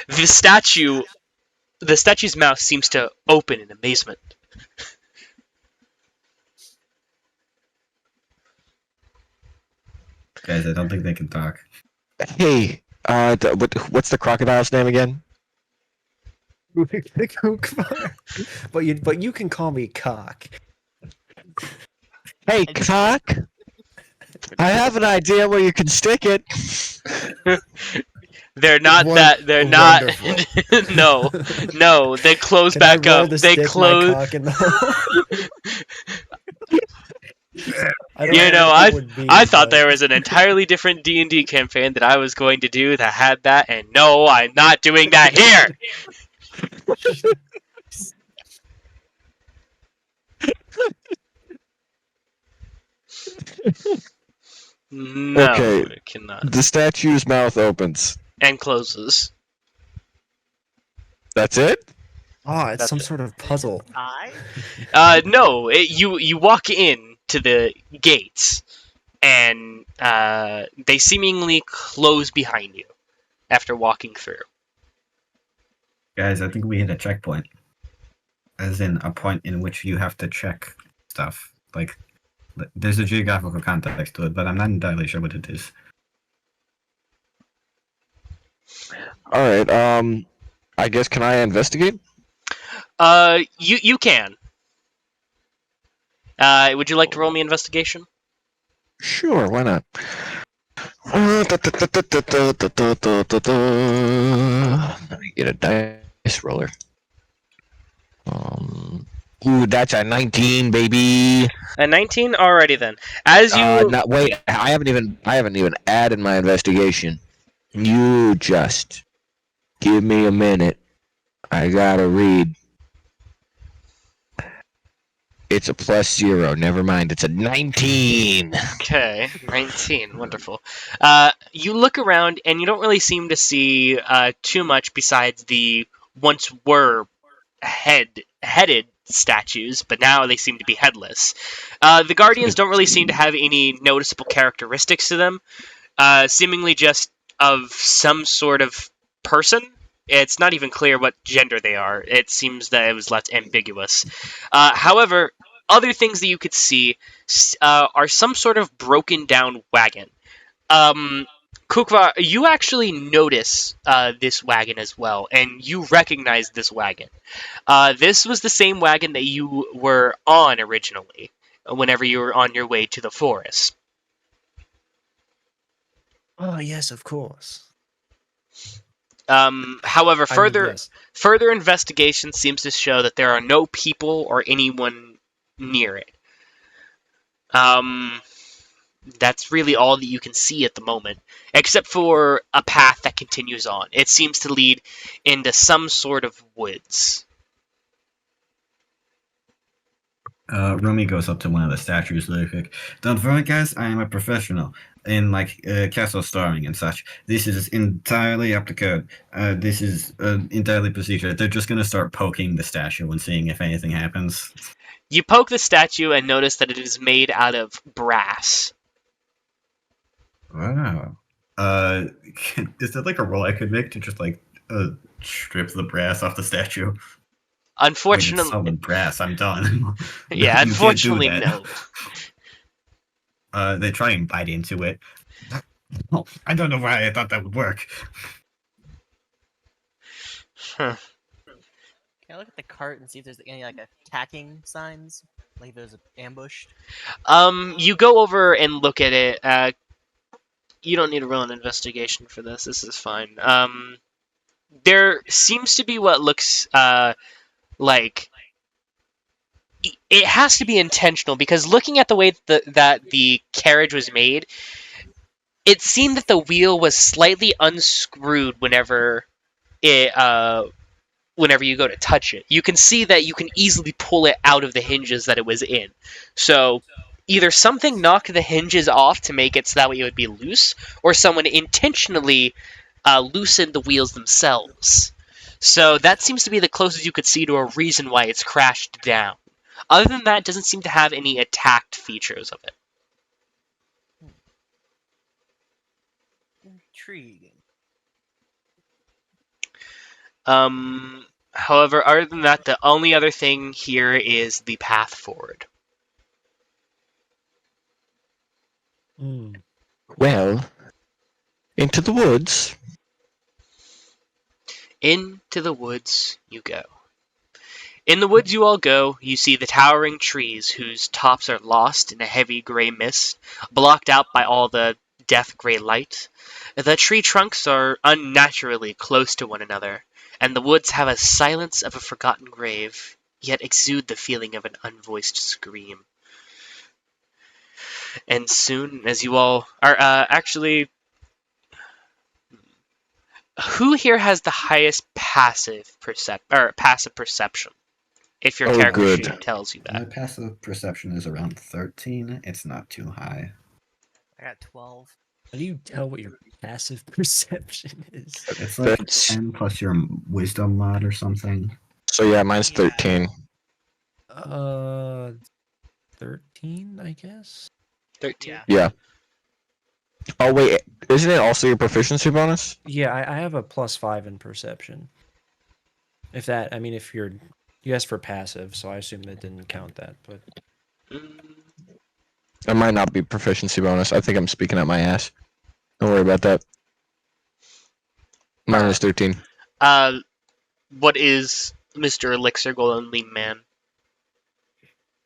the statue's mouth seems to open in amazement. Guys, I don't think they can talk. Hey, what's the crocodile's name again? But you can call me cock. Hey, cock. I have an idea where you can stick it. They're not Won- that. They're not. wonderful. no. They close Can back I roll up. to They stick close. my cock in the hole? I don't You know, what that would be, I thought but- there was an entirely different D&D campaign that I was going to do that had that, and no, I'm not doing that here. No, Okay. it cannot. The statue's mouth opens. And closes. That's it? Oh, it's That's some it. sort of puzzle. No, you walk in to the gates, and they seemingly close behind you after walking through. Guys, I think we hit a checkpoint. As in a point in which you have to check stuff. Like, there's a geographical context to it, but I'm not entirely sure what it is. Alright, I guess can I investigate? You can. Would you like to roll me investigation? Sure, why not? Let me get a dice roller. Ooh, that's a 19, baby. A 19. Alrighty then. As you Not wait. I haven't even added my investigation. You just give me a minute. I gotta read. It's a +0. Never mind. It's a 19. Okay, 19. Wonderful. You look around and you don't really seem to see too much besides the once were headed statues, but now they seem to be headless. The Guardians don't really seem to have any noticeable characteristics to them, seemingly just of some sort of person. It's not even clear what gender they are. It seems that it was left ambiguous. However, other things that you could see are some sort of broken down wagon. Kukva, you actually notice this wagon as well, and you recognize this wagon. This was the same wagon that you were on originally, whenever you were on your way to the forest. Oh yes, of course. However, I mean, yes. further investigation seems to show that there are no people or anyone near it. That's really all that you can see at the moment, except for a path that continues on. It seems to lead into some sort of woods. Romy goes up to one of the statues really quick. Don't worry, guys. I am a professional in castle storming and such. This is entirely up to code. This is entirely procedure. They're just gonna start poking the statue and seeing if anything happens. You poke the statue and notice that it is made out of brass. Wow. Is that like a roll I could make to just strip the brass off the statue? Like, it's Unfortunately, solid brass. I'm done. yeah, You can't do unfortunately, that. no. They try and bite into it. Oh, I don't know why I thought that would work. Huh. Can I look at the cart and see if there's any like attacking signs? Like if there's ambushed? You go over and look at it. You don't need to roll an investigation for this. This is fine. There seems to be what looks like it has to be intentional, because looking at the way that the carriage was made, it seemed that the wheel was slightly unscrewed whenever you go to touch it. You can see that you can easily pull it out of the hinges that it was in. So either something knocked the hinges off to make it so that way it would be loose, or someone intentionally loosened the wheels themselves. So that seems to be the closest you could see to a reason why it's crashed down. Other than that, it doesn't seem to have any attacked features of it. Intriguing. However, other than that, the only other thing here is the path forward. Well, into the woods. Into the woods you go. In the woods you all go, you see the towering trees whose tops are lost in a heavy gray mist, blocked out by all the death gray light. The tree trunks are unnaturally close to one another, and the woods have a silence of a forgotten grave, yet exude the feeling of an unvoiced scream. And soon, as you all are actually... Who here has the highest passive perception? If your character good. sheet tells you My that. passive perception is around 13. It's not too high. I got 12. How do you tell what your passive perception is? It's like That's- 10 plus your wisdom mod or something. So yeah, mine's 13. 13, I guess. 13. Yeah. Oh wait, isn't it also your proficiency bonus? Yeah, I have a +5 in perception. If you asked for passive, so I assume that didn't count that. But It might not be proficiency bonus. I think I'm speaking out my ass. Don't worry about that. Mine is 13. What is Mr. Elixir Golden Lean Man?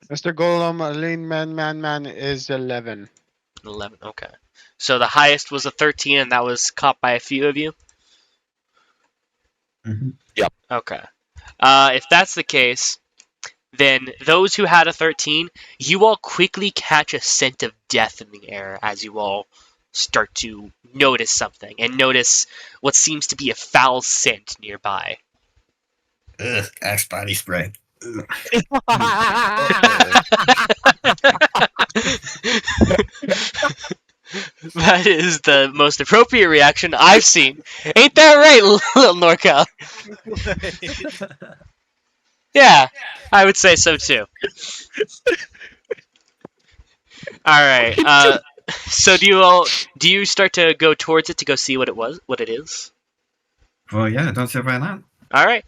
Mr. Golem, lean man is 11. 11. Okay. So the highest was a 13, and that was caught by a few of you. Mhm. Yep. Okay. If that's the case, then those who had a 13, you all quickly catch a scent of death in the air as you all start to notice something, and notice what seems to be a foul scent nearby. Ugh, Axe body spray. Ugh. That is the most appropriate reaction I've seen. Ain't that right, little NorCal? Yeah, I would say so too. Alright, so do you start to go towards it to go see what it is? Well, yeah, don't say why not. Alright.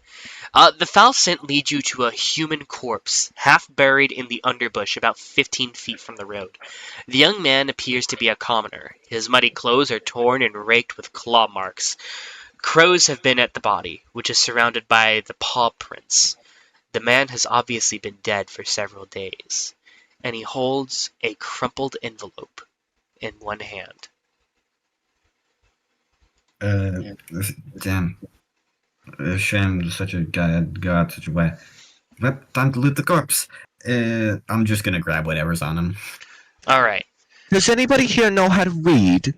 The foul scent leads you to a human corpse, half buried in the underbush about 15 feet from the road. The young man appears to be a commoner. His muddy clothes are torn and raked with claw marks. Crows have been at the body, which is surrounded by the paw prints. The man has obviously been dead for several days, and he holds a crumpled envelope in one hand. Damn. Shame such a guy had got such a way. But time to loot the corpse. I'm just gonna grab whatever's on him. Alright. Does anybody here know how to read?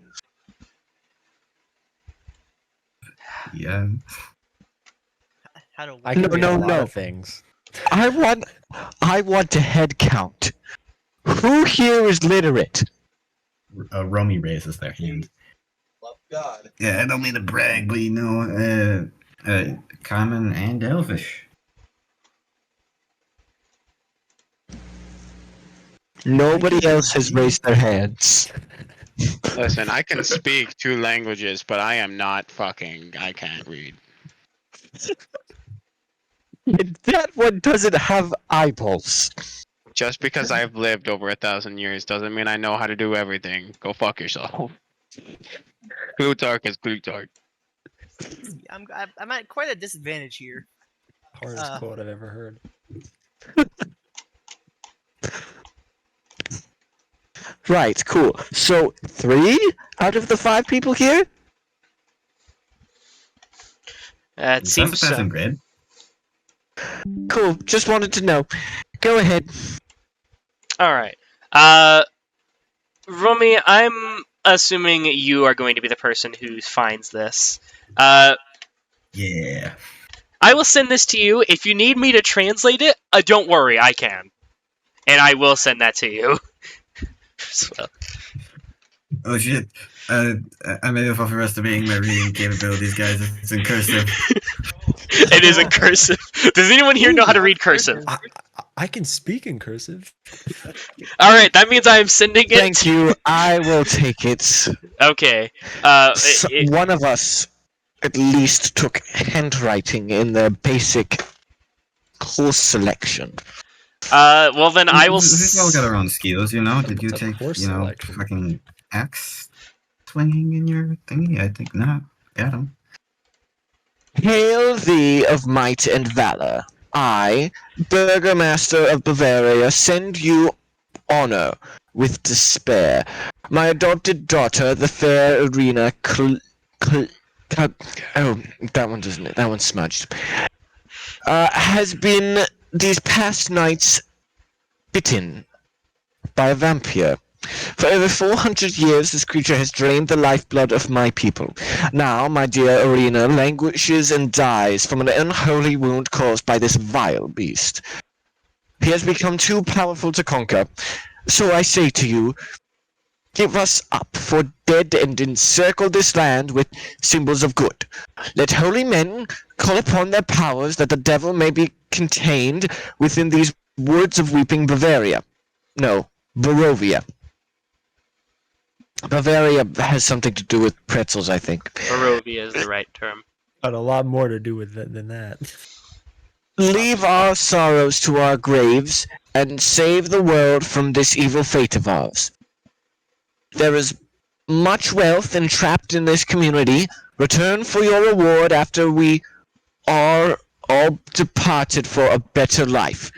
Yeah. How to I can No, read no, a lot no. of things. I want to head count. Who here is literate? Romy raises their hand. Love God. Yeah, I don't mean to brag, but common and elvish. Nobody else has raised their hands. Listen, I can speak 2 languages, but I am not fucking. I can't read. That one doesn't have eyeballs. Just because I've lived over 1,000 years doesn't mean I know how to do everything. Go fuck yourself. Plutarch is Plutarch. I'm at quite a disadvantage here. Hardest quote I've ever heard. Right, cool. So 3 out of the 5 people here? It That's seems a so. passing grade. Cool. Just wanted to know. Go ahead. All right. Romy, I'm assuming you are going to be the person who finds this. Yeah. I will send this to you. If you need me to translate it, don't worry, I can. And I will send that to you. As well. Oh shit. I may have overestimating my reading capabilities, guys. It's in cursive. It is in cursive. Does anyone here know how to read cursive? I can speak in cursive. All right, that means I am sending it. Thank you. I will take it. Okay. One of us at least took handwriting in their basic course selection. Well then I will. We've all got our own skills, you know. Did you What's a take, course you know, selection? fucking axe swinging in your thingy? I think not. Got him. Hail thee of might and valor. I, Burgomaster of Bavaria, send you honor with despair. My adopted daughter, the fair Irina oh, that one doesn't. That one's smudged. Has been these past nights bitten by a vampire. For over 400 years, this creature has drained the lifeblood of my people. Now, my dear Irina languishes and dies from an unholy wound caused by this vile beast. He has become too powerful to conquer. So I say to you, give us up for dead and encircle this land with symbols of good. Let holy men call upon their powers that the devil may be contained within these woods of weeping Bavaria. No, Barovia. Bavaria has something to do with pretzels, I think. Barovia is the right term. Got a lot more to do with it than that. Leave our sorrows to our graves and save the world from this evil fate of ours. There is much wealth entrapped in this community. Return for your reward after we are all departed for a better life.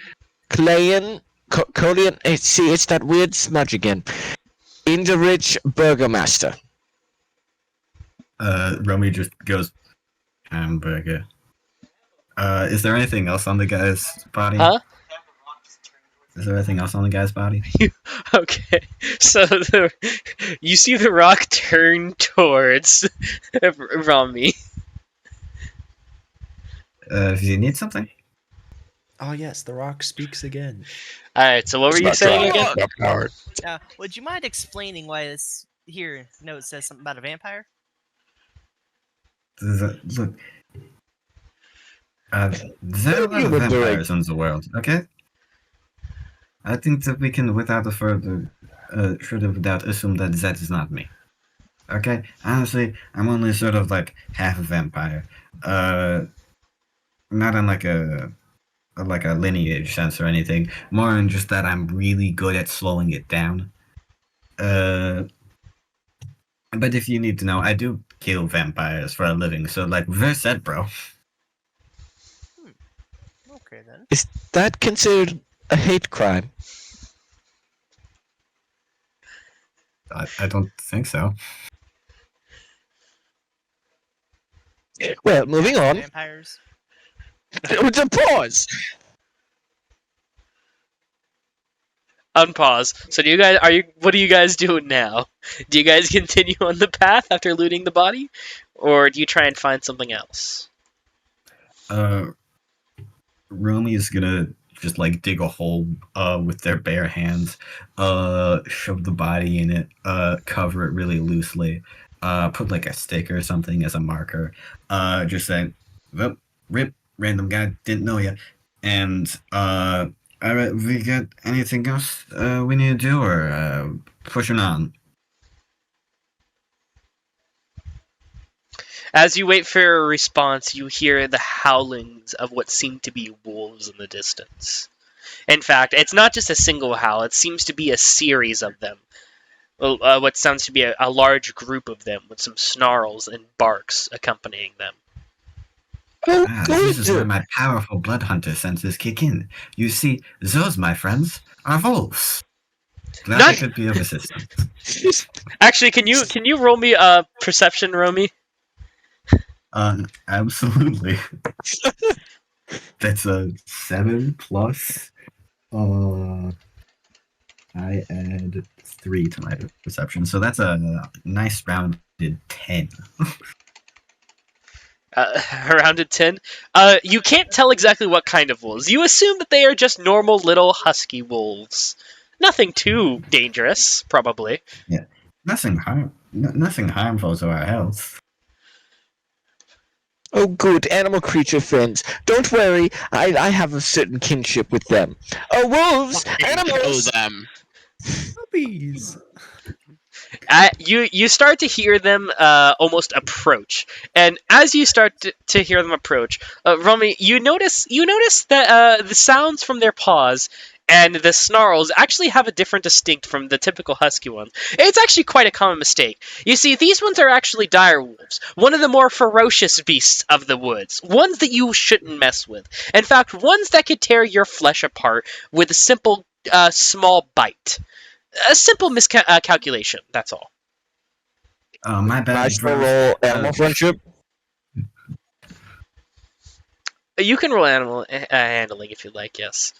Colian, see, it's that weird smudge again. Inderich Burgomaster. Romy just goes, hamburger. Is there anything else on the guy's body? Huh? Is there anything else on the guy's body? Okay, so you see the rock turn towards Romy. Do you need something? Oh yes, the rock speaks again. All right, so what were you saying again? Would you mind explaining why this here note says something about a vampire? Look, there are a lot of vampires in the world, okay? I think that we can, without a further doubt, assume that that is not me. Okay? Honestly, I'm only sort of like half a vampire. Not in like a lineage sense or anything. More in just that I'm really good at slowing it down. But if you need to know, I do kill vampires for a living, so like, reverse that, bro. Okay then. Is that considered a hate crime? I don't think so. Well, moving on. Vampires. It's a pause. Unpause. So what are you guys doing now? Do you guys continue on the path after looting the body? Or do you try and find something else? Rumi's gonna just like dig a hole with their bare hands, shove the body in it, cover it really loosely, put like a stick or something as a marker, just saying, well, rip, random guy, didn't know you. And all right, we got anything else we need to do, or pushing on? As you wait for a response, you hear the howlings of what seem to be wolves in the distance. In fact, it's not just a single howl, it seems to be a series of them. What sounds to be a large group of them with some snarls and barks accompanying them. This is where my powerful blood hunter senses kick in. You see, those, my friends, are wolves. Glad I could be of assistance. Actually, can you roll me a perception, Romy? Absolutely. That's a 7 plus. I add 3 to my perception, so that's a nice rounded 10. Rounded 10. You can't tell exactly what kind of wolves. You assume that they are just normal little husky wolves. Nothing too dangerous, probably. Yeah, nothing harmful to our health. Oh, good, animal creature friends. Don't worry, I have a certain kinship with them. Oh, wolves! Animals! them. Puppies. You start to hear them almost approach, and as you start to hear them approach, Romy, you notice that the sounds from their paws and the snarls actually have a different distinct from the typical husky ones. It's actually quite a common mistake. You see, these ones are actually dire wolves, one of the more ferocious beasts of the woods, ones that you shouldn't mess with. In fact, ones that could tear your flesh apart with a simple small bite. A simple miscalculation, that's all. My bad. I still roll animal friendship. You can roll animal handling if you'd like, yes.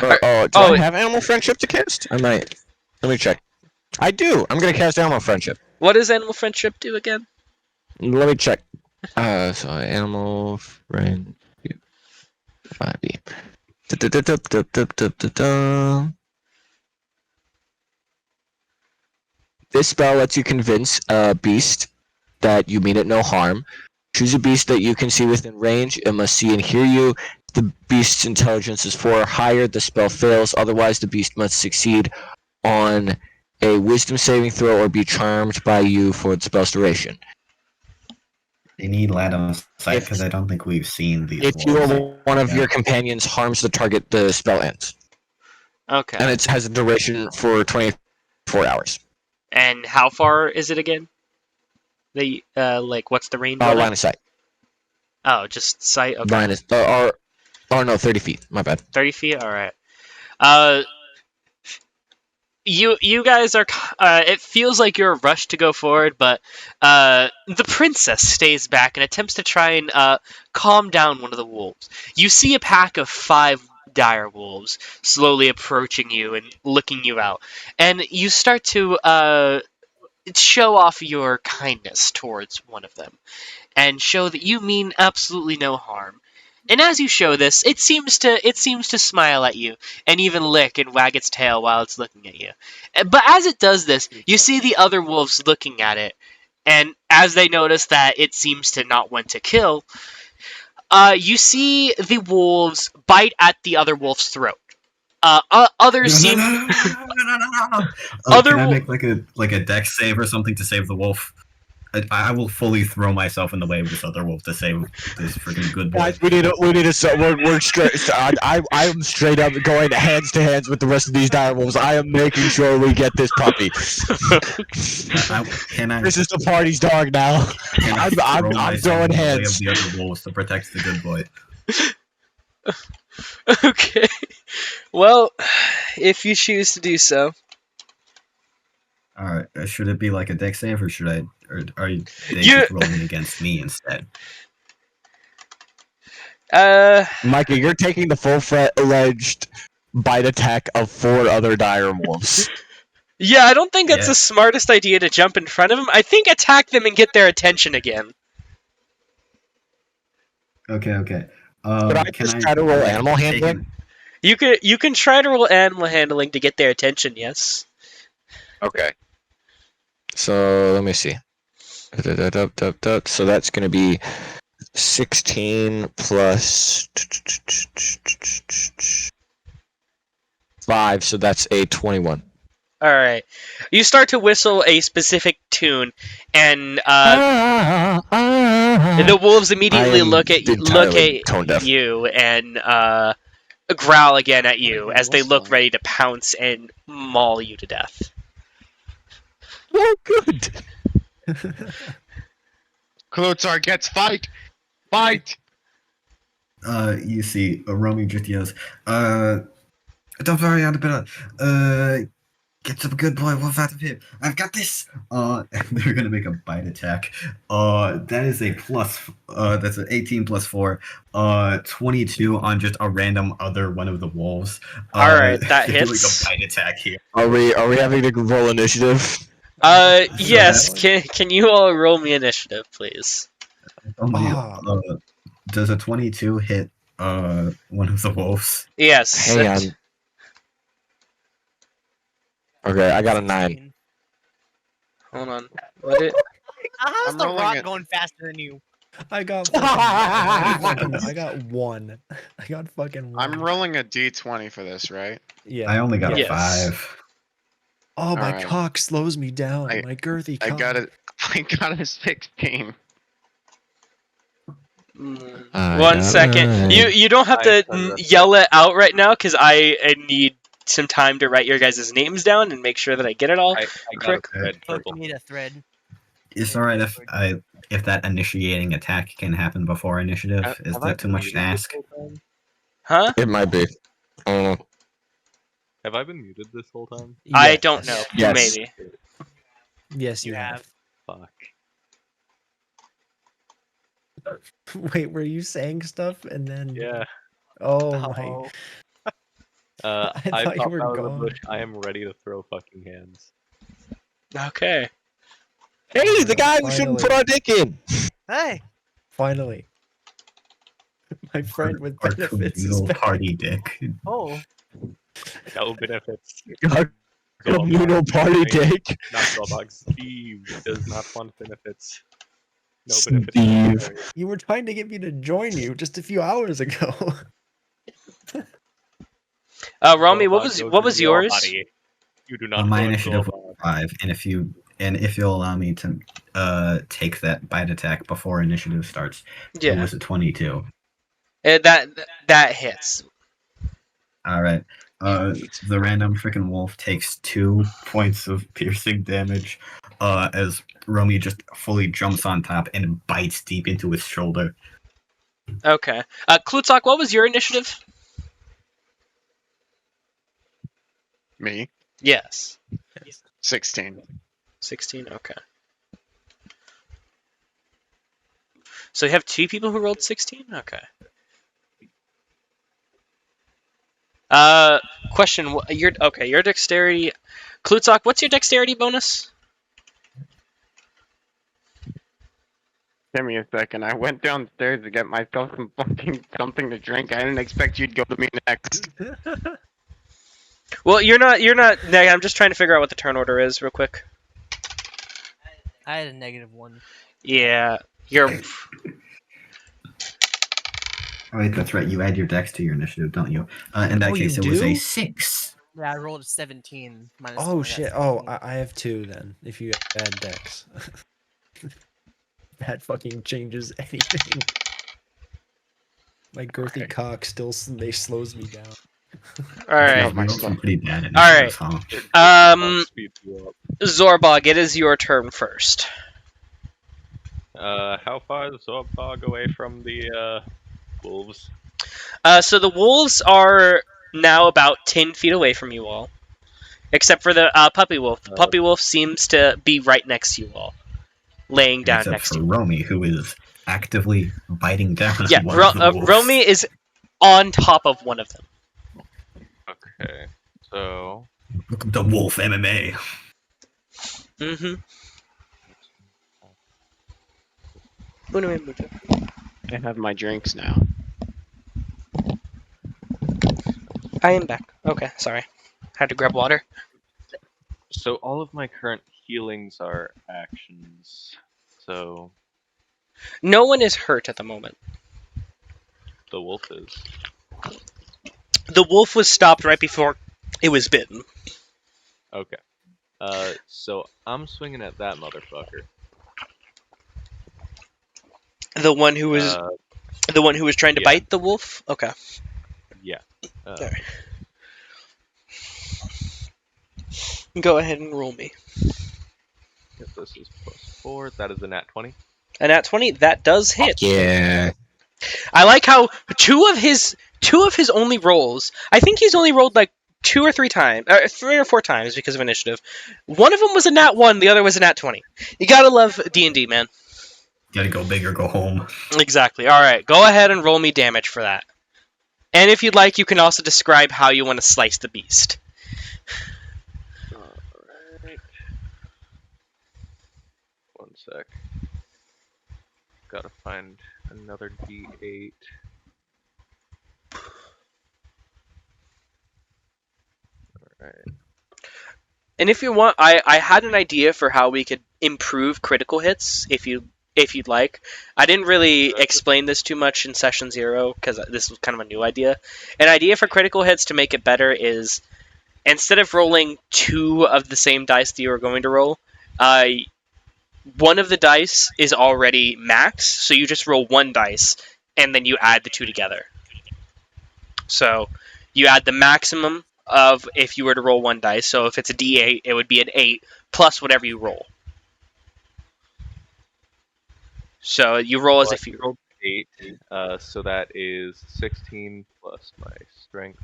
Do I have animal friendship to cast? I might. Let me check. I do. I'm gonna cast animal friendship. What does animal friendship do again? Let me check. So animal friendship 5e. This spell lets you convince a beast that you mean it no harm. Choose a beast that you can see within range. It must see and hear you. If the beast's intelligence is 4 or higher, the spell fails. Otherwise, the beast must succeed on a wisdom saving throw or be charmed by you for the spell's duration. They need line of sight because I don't think we've seen these. If you or wolves. one of your companions harms the target, the spell ends. Okay. And it has a duration for 24 hours. And how far is it again? What's the range? Line of sight. Oh, just sight. Okay. Line is, no, 30 feet. My bad. 30 feet. All right. You guys are. It feels like you're rushed to go forward, but the princess stays back and attempts to try and calm down one of the wolves. You see a pack of 5 dire wolves slowly approaching you and looking you out, and you start to show off your kindness towards one of them, and show that you mean absolutely no harm. And as you show this, it seems to smile at you and even lick and wag its tail while it's looking at you. But as it does this, you see the other wolves looking at it, and as they notice that it seems to not want to kill, you see the wolves bite at the other wolf's throat. Others seem. No. Other Can I make like a dex save or something to save the wolf? I will fully throw myself in the way of this other wolf to save this freaking good boy. Guys, we need a we're straight. I am straight up going hands to hands with the rest of these dire wolves. I am making sure we get this puppy. This is the party's dog now. I'm throwing hands. The other wolves to protect the good boy. Okay. Well, if you choose to do so. All right. Should it be like a dex save, or should I? Or are they just rolling against me instead? Micah, you're taking the full-fledged bite attack of 4 other dire wolves. Yeah, I don't think that's the smartest idea to jump in front of them. I think attack them and get their attention again. Okay. Could I Can just try to roll animal take handling? You can try to roll animal handling to get their attention. Yes. Okay. So let me see. So that's gonna be 16 plus 5, so that's a 21. All right. You start to whistle a specific tune, and the wolves immediately look entirely at tone deaf. you and growl again at you What are you as they look whistling? ready to pounce and maul you to death. Oh, good. Klutzar gets fight! Fight! You see, Romy just yells, don't worry, Annabella. Get some good boy wolf out of here. I've got this. And they're gonna make a bite attack. That is a plus. That's an 18 plus 4. 22 on just a random other one of the wolves. All right, that they're doing hits. a bite attack here. Are we having to roll initiative? Yes. Can you all roll me initiative, please? Only, Ah. does a 22 hit one of the wolves? Yes. Hang on. Okay, I got a 9. Hold on. What it? How's I'm the rolling rock it. going faster than you? I got I got 1. I got fucking 1. I'm rolling a d20 for this, right? Yeah. I only got Yes. a 5. Oh, my Alright. cock slows me down. My girthy I cock. got a 16. One second. You don't have to yell it out right now because I need some time to write your guys' names down and make sure that I get it all. I got Correct. a red Fuck, purple. you need a thread. It's alright if that initiating attack can happen before initiative. Is that too much to ask? Huh? It might be. I don't know. Have I been muted this whole time? I don't know. Yes. Maybe. Yes, you have. Fuck. Wait, were you saying stuff and then? Yeah. Oh my. Oh. I thought you popped were out of the gone. bush. I am ready to throw fucking hands. Okay. Hey, the guy we shouldn't put our dick in. Hey. Finally. My friend with Our benefits is communal back. party dick. Oh. No benefits. Our communal party dick. Not Drawbox. Steve does not want benefits. No Steve. benefits. You were trying to get me to join you just a few hours ago. Romy, what Drawbox was goes in yours? your body. You do not My want initiative Drawbox. was 5, and if you'll allow me to take that bite attack before initiative starts, it Yeah. was a 22. That hits. All right. The random freaking wolf takes 2 points of piercing damage as Romy just fully jumps on top and bites deep into his shoulder. Okay. Klutzak, what was your initiative? Me? Yes. 16. 16. Okay. So you have 2 people who rolled 16. Okay. Question. Your dexterity. Klutzak, what's your dexterity bonus? Give me a second. I went downstairs to get myself some fucking something to drink. I didn't expect you'd go to me next. Well, you're not. Nah, I'm just trying to figure out what the turn order is, real quick. I had a -1. Yeah, you're. Oh, wait, that's right. You add your dex to your initiative, don't you? In that Oh, you case, it was a do? 6. Yeah, I rolled a 17. -1, Oh I got shit. Oh, 17. I have 2 then. If you add dex. That fucking changes anything. My girthy cock still slows me down. All right. We rolled some pretty bad All right. initiatives, huh? Speeds you up. Zorbog, it is your turn first. How far is Zorbog away from the wolves? So the wolves are now about 10 feet away from you all, except for the puppy wolf. The puppy wolf seems to be right next to you all, laying down Except next for to you. Romy, who is actively biting down Yeah, on one of the wolves. Romy is on top of one of them. Okay, so Welcome to Wolf MMA. Mm-hmm. I have my drinks now. I am back. Okay, sorry. Had to grab water. So all of my current healings are actions. So No one is hurt at the moment. the wolf is. The wolf was stopped right before it was bitten. Okay. So I'm swinging at that motherfucker. The one who was trying to yeah. bite the wolf. Okay. Yeah. Alright. Go ahead and roll me. If this is +4, that is a nat 20. A nat 20, that does hit. Yeah. I like how two of his only rolls. I think he's only rolled like 3 or 4 times because of initiative. One of them was a nat 1, the other was a nat 20. You gotta love D&D, man. Gotta go big or go home. Exactly. All right, go ahead and roll me damage for that. And if you'd like, you can also describe how you want to slice the beast. Alright. One sec. Gotta find another D8. Alright. And if you want, I had an idea for how we could improve critical hits if you'd like. I didn't really explain this too much in session 0 because this was kind of a new idea. An idea for critical hits to make it better is instead of rolling 2 of the same dice that you were going to roll, one of the dice is already maxed, so you just roll 1 dice and then you add the 2 together. So you add the maximum of if you were to roll 1 dice. So if it's a D8, it would be an 8 plus whatever you roll. So you roll as if you rolled 8. So that is 16 plus my strength.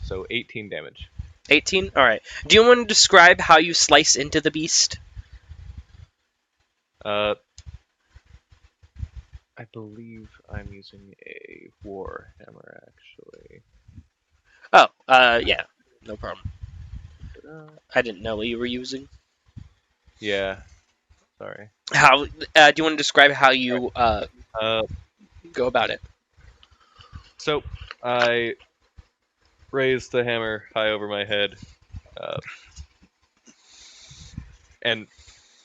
So 18 damage. 18? Alright. Do you want to describe how you slice into the beast? I believe I'm using a war hammer, actually. Oh, yeah. No problem. I didn't know what you were using. Yeah. Sorry. How do you want to describe how you go about it? So I raise the hammer high over my head, and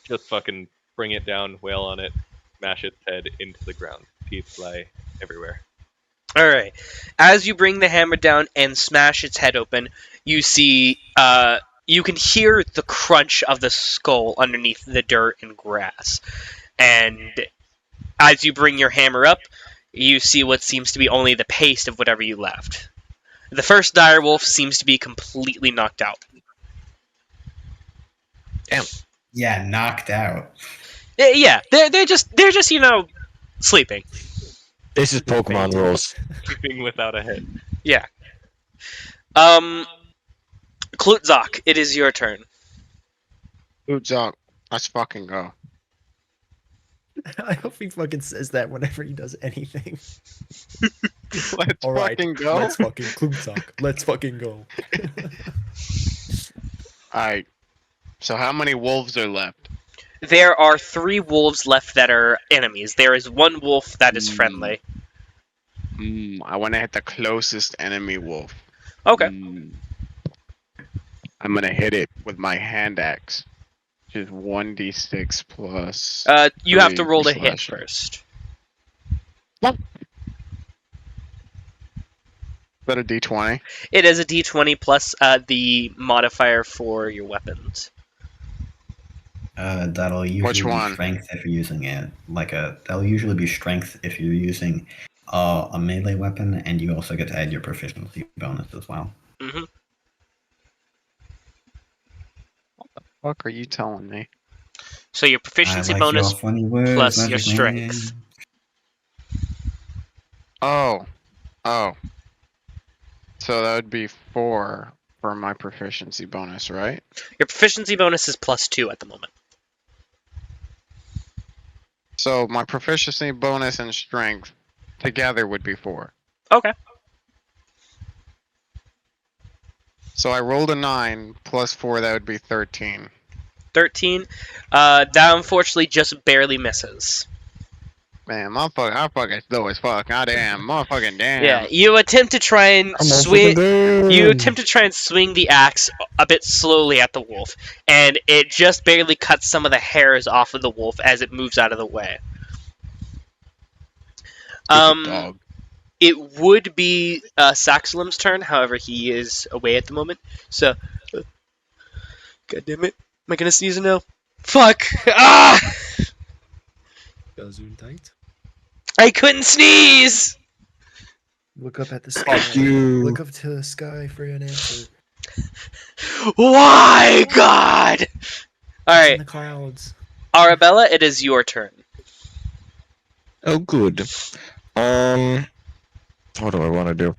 just fucking bring it down, wail on it, smash its head into the ground. Teeth fly everywhere. Alright. As you bring the hammer down and smash its head open, you see, you can hear the crunch of the skull underneath the dirt and grass. And as you bring your hammer up, you see what seems to be only the paste of whatever you left. The first direwolf seems to be completely knocked out. Damn. Yeah, knocked out. Yeah, they're just sleeping. This is Pokemon rules. Sleeping without a head. Yeah. Klutzak, it is your turn. Udzok, let's fucking go. I hope he fucking says that whenever he does anything. Let's All right, fucking go. let's fucking Klutzak. Let's fucking go. Alright. So how many wolves are left? There are 3 wolves left that are enemies. There is 1 wolf that is friendly. I want to hit the closest enemy wolf. Okay. I'm gonna hit it with my hand axe. Which is 1d6 plus. You have to 3 roll for to hit slashing. first. Is that a d20? It is a d20 plus the modifier for your weapons. That'll usually Which be one? strength if you're using it. That'll usually be strength if you're using a melee weapon, and you also get to add your proficiency bonus as well. Mm-hmm. Fuck are you telling me? So your proficiency I like bonus your funny words, plus your Magic strength. Oh. So that would be 4 for my proficiency bonus, right? Your proficiency bonus is +2 at the moment. So my proficiency bonus and strength together would be 4. Okay. So I rolled a 9 plus 4, that would be 13. 13. That unfortunately just barely misses. Man, motherfucker, I'm fucking slow as fuck. Goddamn, motherfucking damn. Yeah, you attempt to try and I'm all swing. fucking You dead. attempt to try and swing the axe a bit slowly at the wolf, and it just barely cuts some of the hairs off of the wolf as it moves out of the way. Stupid dog. It would be Saxilum's turn, however, he is away at the moment. So, God damn it, am I gonna sneeze now? Fuck! Ah! Gesundheit. I couldn't sneeze. Look up at the sky. Fuck you. Look up to the sky for an answer. Why, God? All It's in right, the clouds. Arabella, it is your turn. Oh, good. What do I want to do?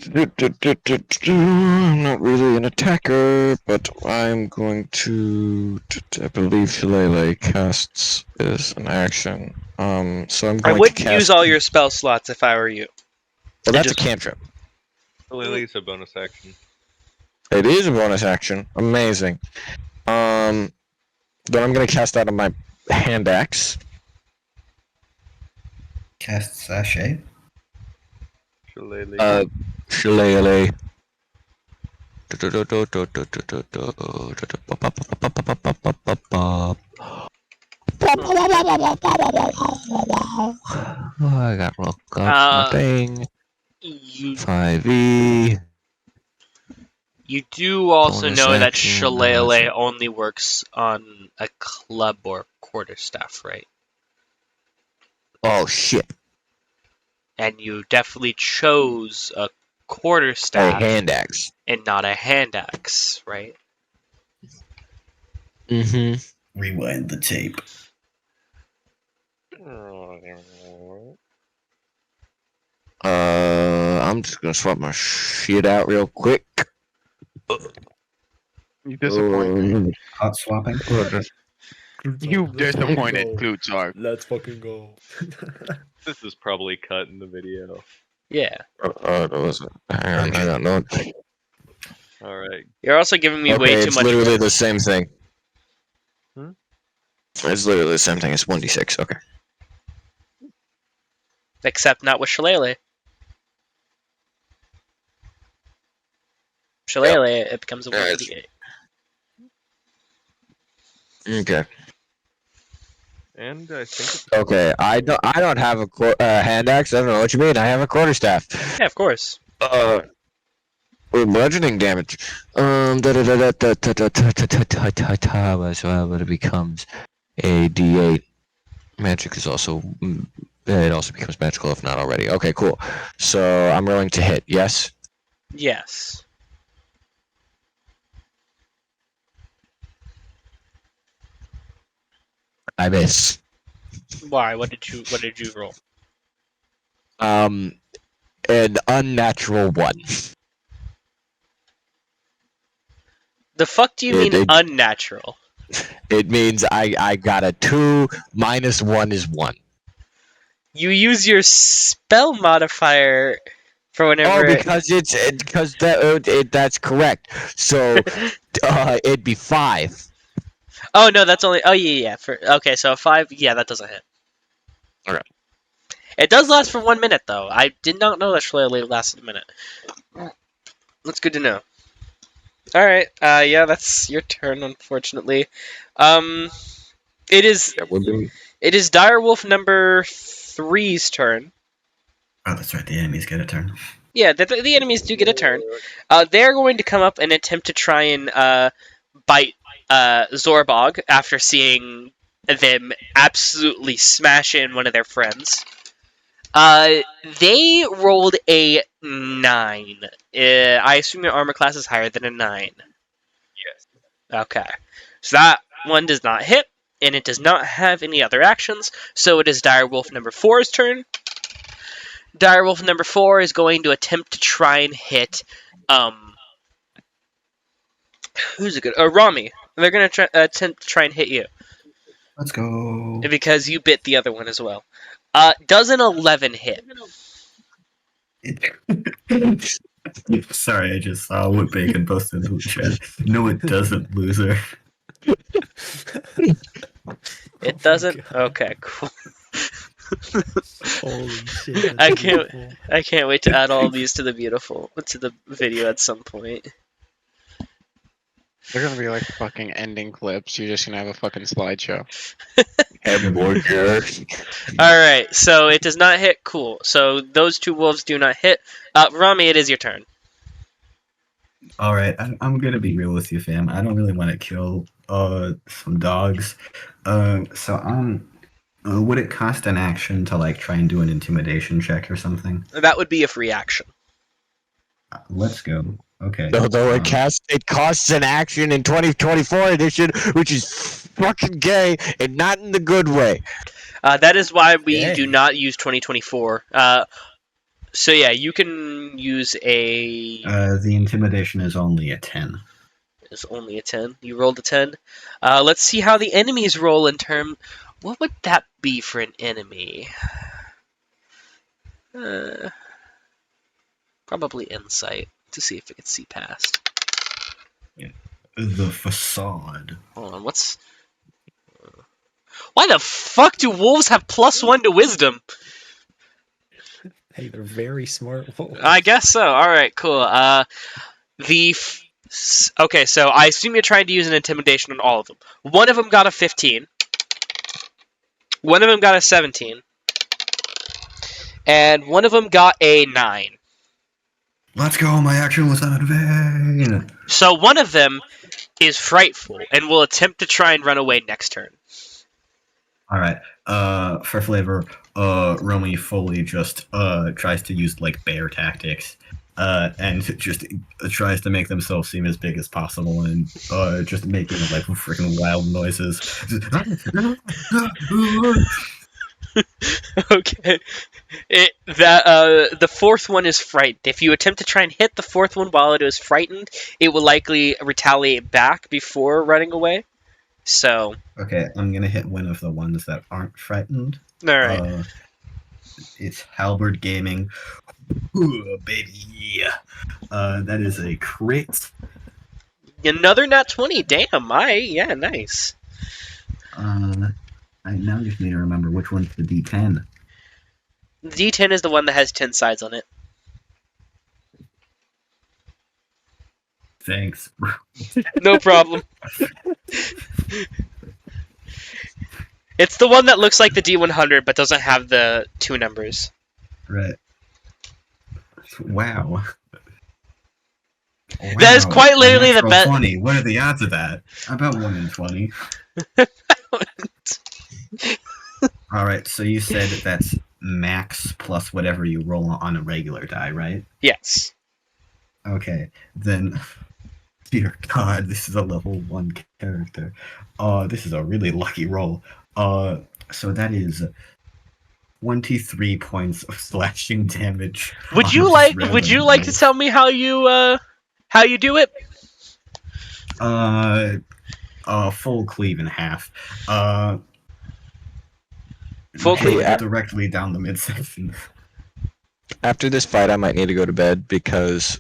I'm not really an attacker, but I'm going to. I believe Shillelagh casts is an action. So I'm I going to wouldn't cast. use all your spell slots if I were you. Well, that's just- a cantrip. Lily's a bonus action. It is a bonus action. Amazing. Then I'm gonna cast out of my hand axe. Cast sachet. Shillelagh. Shillelagh. I got rock up my thing. You 5e. You do also Bonus know that action, Shillelagh only works on a club or quarterstaff, right? Oh shit. And you definitely chose a A quarterstaff hand axe. and not a hand axe, right? Mm-hmm. Rewind the tape. I'm just gonna swap my shit out real quick. You disappointed. Hot swapping. You disappointed, Plutarch. Let's fucking go. This is probably cut in the video. Yeah. Hang on, no. All right. You're also giving me Okay, way too it's much. literally the same thing. Hmm? It's literally the same thing. It's 1d6. Okay. Except not with Shillelagh. Shillelagh, it becomes a Yeah, 1d8. Okay. And I think it's Okay. I don't have a hand axe. I don't know what you mean. I have a quarterstaff. Yeah, of course. Bludgeoning damage. So it becomes a d8. Magic is also. It also becomes magical if not already. Okay, cool. So I'm rolling to hit. Yes. Yes. I miss. Why? What did you roll? An unnatural 1. The fuck do you mean It- unnatural? It means I got a 2 minus 1 is 1. You use your spell modifier for whenever. Oh, because that's correct. So it'd be 5. Oh no, that's only. Oh yeah. Okay, so 5. Yeah, that doesn't hit. Okay. It does last for 1 minute though. I did not know that Shillelagh lasted a minute. That's good to know. All right. Yeah, that's your turn. Unfortunately, it is. That would be. It is Direwolf number 3's turn. Oh, that's right. The enemies get a turn. Yeah, the enemies do get a turn. They're going to come up and attempt to try and bite Zorbog after seeing them absolutely smash in one of their friends. They rolled a 9. I assume your armor class is higher than a 9. yes. Okay. So that one does not hit, and it does not have any other actions, so it is Direwolf number 4's turn. Direwolf number 4 is going to attempt to try and hit, who's it good? Rami. They're going to attempt to try and hit you, Let's go. because you bit the other one as well. Does an 11 hit? Sorry, I just saw what Bacon posted in the chat. No, it doesn't, loser. It doesn't? Okay, cool. Holy shit! I That's can't- beautiful. I can't wait to add all of these to the video at some point. They're gonna be like fucking ending clips. You're just gonna have a fucking slideshow. Hamburger. Alright, so it does not hit. Cool. So those two wolves do not hit. Rami, it is your turn. All right, I'm gonna be real with you, fam. I don't really want to kill some dogs. Would it cost an action to like try and do an intimidation check or something? That would be a free action. Let's go. Okay. Although it costs an action in 2024 edition, which is fucking gay and not in the good way. That is why we Yay. do not use 2024. So yeah, you can use a. The intimidation is only a 10. It's only a 10. You rolled a 10. Let's see how the enemies roll in term. What would that be for an enemy? Probably insight to see if it can see past. The facade. Hold on, what's. Why the fuck do wolves have +1 to wisdom? Hey, they're very smart wolves. I guess so. Alright, cool. Okay, so I assume you're trying to use an intimidation on all of them. One of them got a 15. One of them got a 17. And one of them got a 9. Let's go, my action was not in vain. So one of them is frightful and will attempt to try and run away next turn. All right. For flavor, Romy fully just tries to use like bear tactics, and just tries to make themselves seem as big as possible, and just making like freaking wild noises. Okay. The fourth one is frightened. If you attempt to try and hit the fourth one while it is frightened, it will likely retaliate back before running away. So. Okay, I'm gonna hit one of the ones that aren't frightened. All right. It's Halberd Gaming. Ooh, baby. That is a crit. Another nat 20. Damn. Yeah, nice. I now just need to remember which one's the D10. The D10 is the one that has 10 sides on it. Thanks. No problem. It's the one that looks like the D100 but doesn't have the 2 numbers. Right. Wow. That is quite literally the best. 20. What are the odds of that? About 1 in 20. All right, so you said that's max plus whatever you roll on a regular die, right? Yes. Okay, then. Dear God, this is a level 1 character. This is a really lucky roll. So that is 23 points of slashing damage. Would you like to tell me how you do it? Full cleave in half. Full cleave directly down the midsection. After this fight, I might need to go to bed because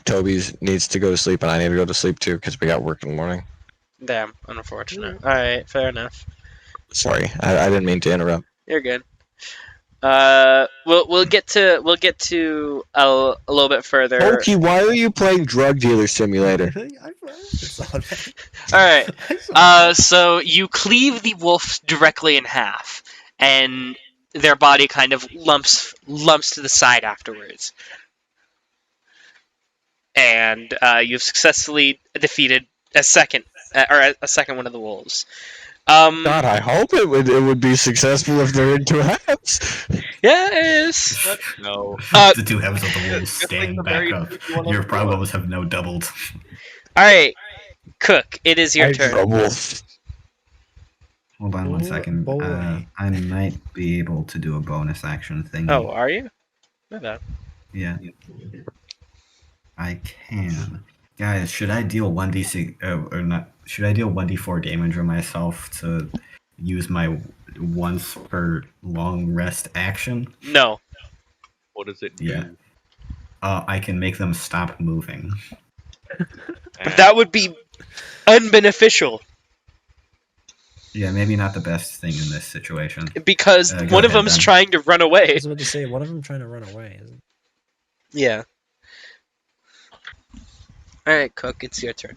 Toby's needs to go to sleep and I need to go to sleep too because we got work in the morning. Damn, unfortunate. All right, fair enough. Sorry, I didn't mean to interrupt. You're good. We'll get to a little bit further. Pokey, why are you playing Drug Dealer Simulator? All right. So you cleave the wolf directly in half, and their body kind of lumps to the side afterwards. And you've successfully defeated a second one of the wolves. God, I hope it would be successful if they're in 2 halves. Yeah, it is. What? No. The 2 halves of the wolves stand back up. Your problems have now doubled. All right, Cook, it is your turn. Hold on 1 second. I might be able to do a bonus action thing. Oh, are you? My bad. Yeah. I can. Guys, should I deal 1d6 or not? Should I deal 1d4 damage on myself to use my once per long rest action? No. What does it do? Yeah. I can make them stop moving. That would be unbeneficial. Yeah, maybe not the best thing in this situation. Because Go one of ahead, them is Ben. trying to run I away. was about to say one of them trying to run away. Yeah. All right, Cook, it's your turn.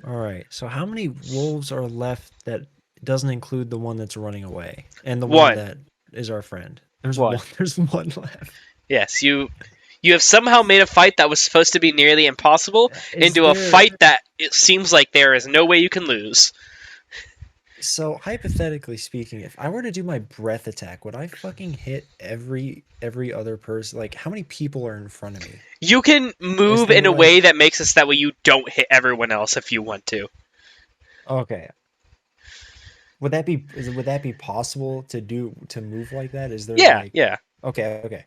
All right. So how many wolves are left that doesn't include the one that's running away and the one One. that is our friend? There's One. one. There's one left. Yes, you have somehow made a fight that was supposed to be nearly impossible Is into a there- fight that it seems like there is no way you can lose. So hypothetically speaking, if I were to do my breath attack, would I fucking hit every other person? Like, how many people are in front of me? You can move there, in a like- way that makes it so that way you don't hit everyone else if you want to. Okay. Would that be possible to move like that? Is there Yeah, like yeah. Okay.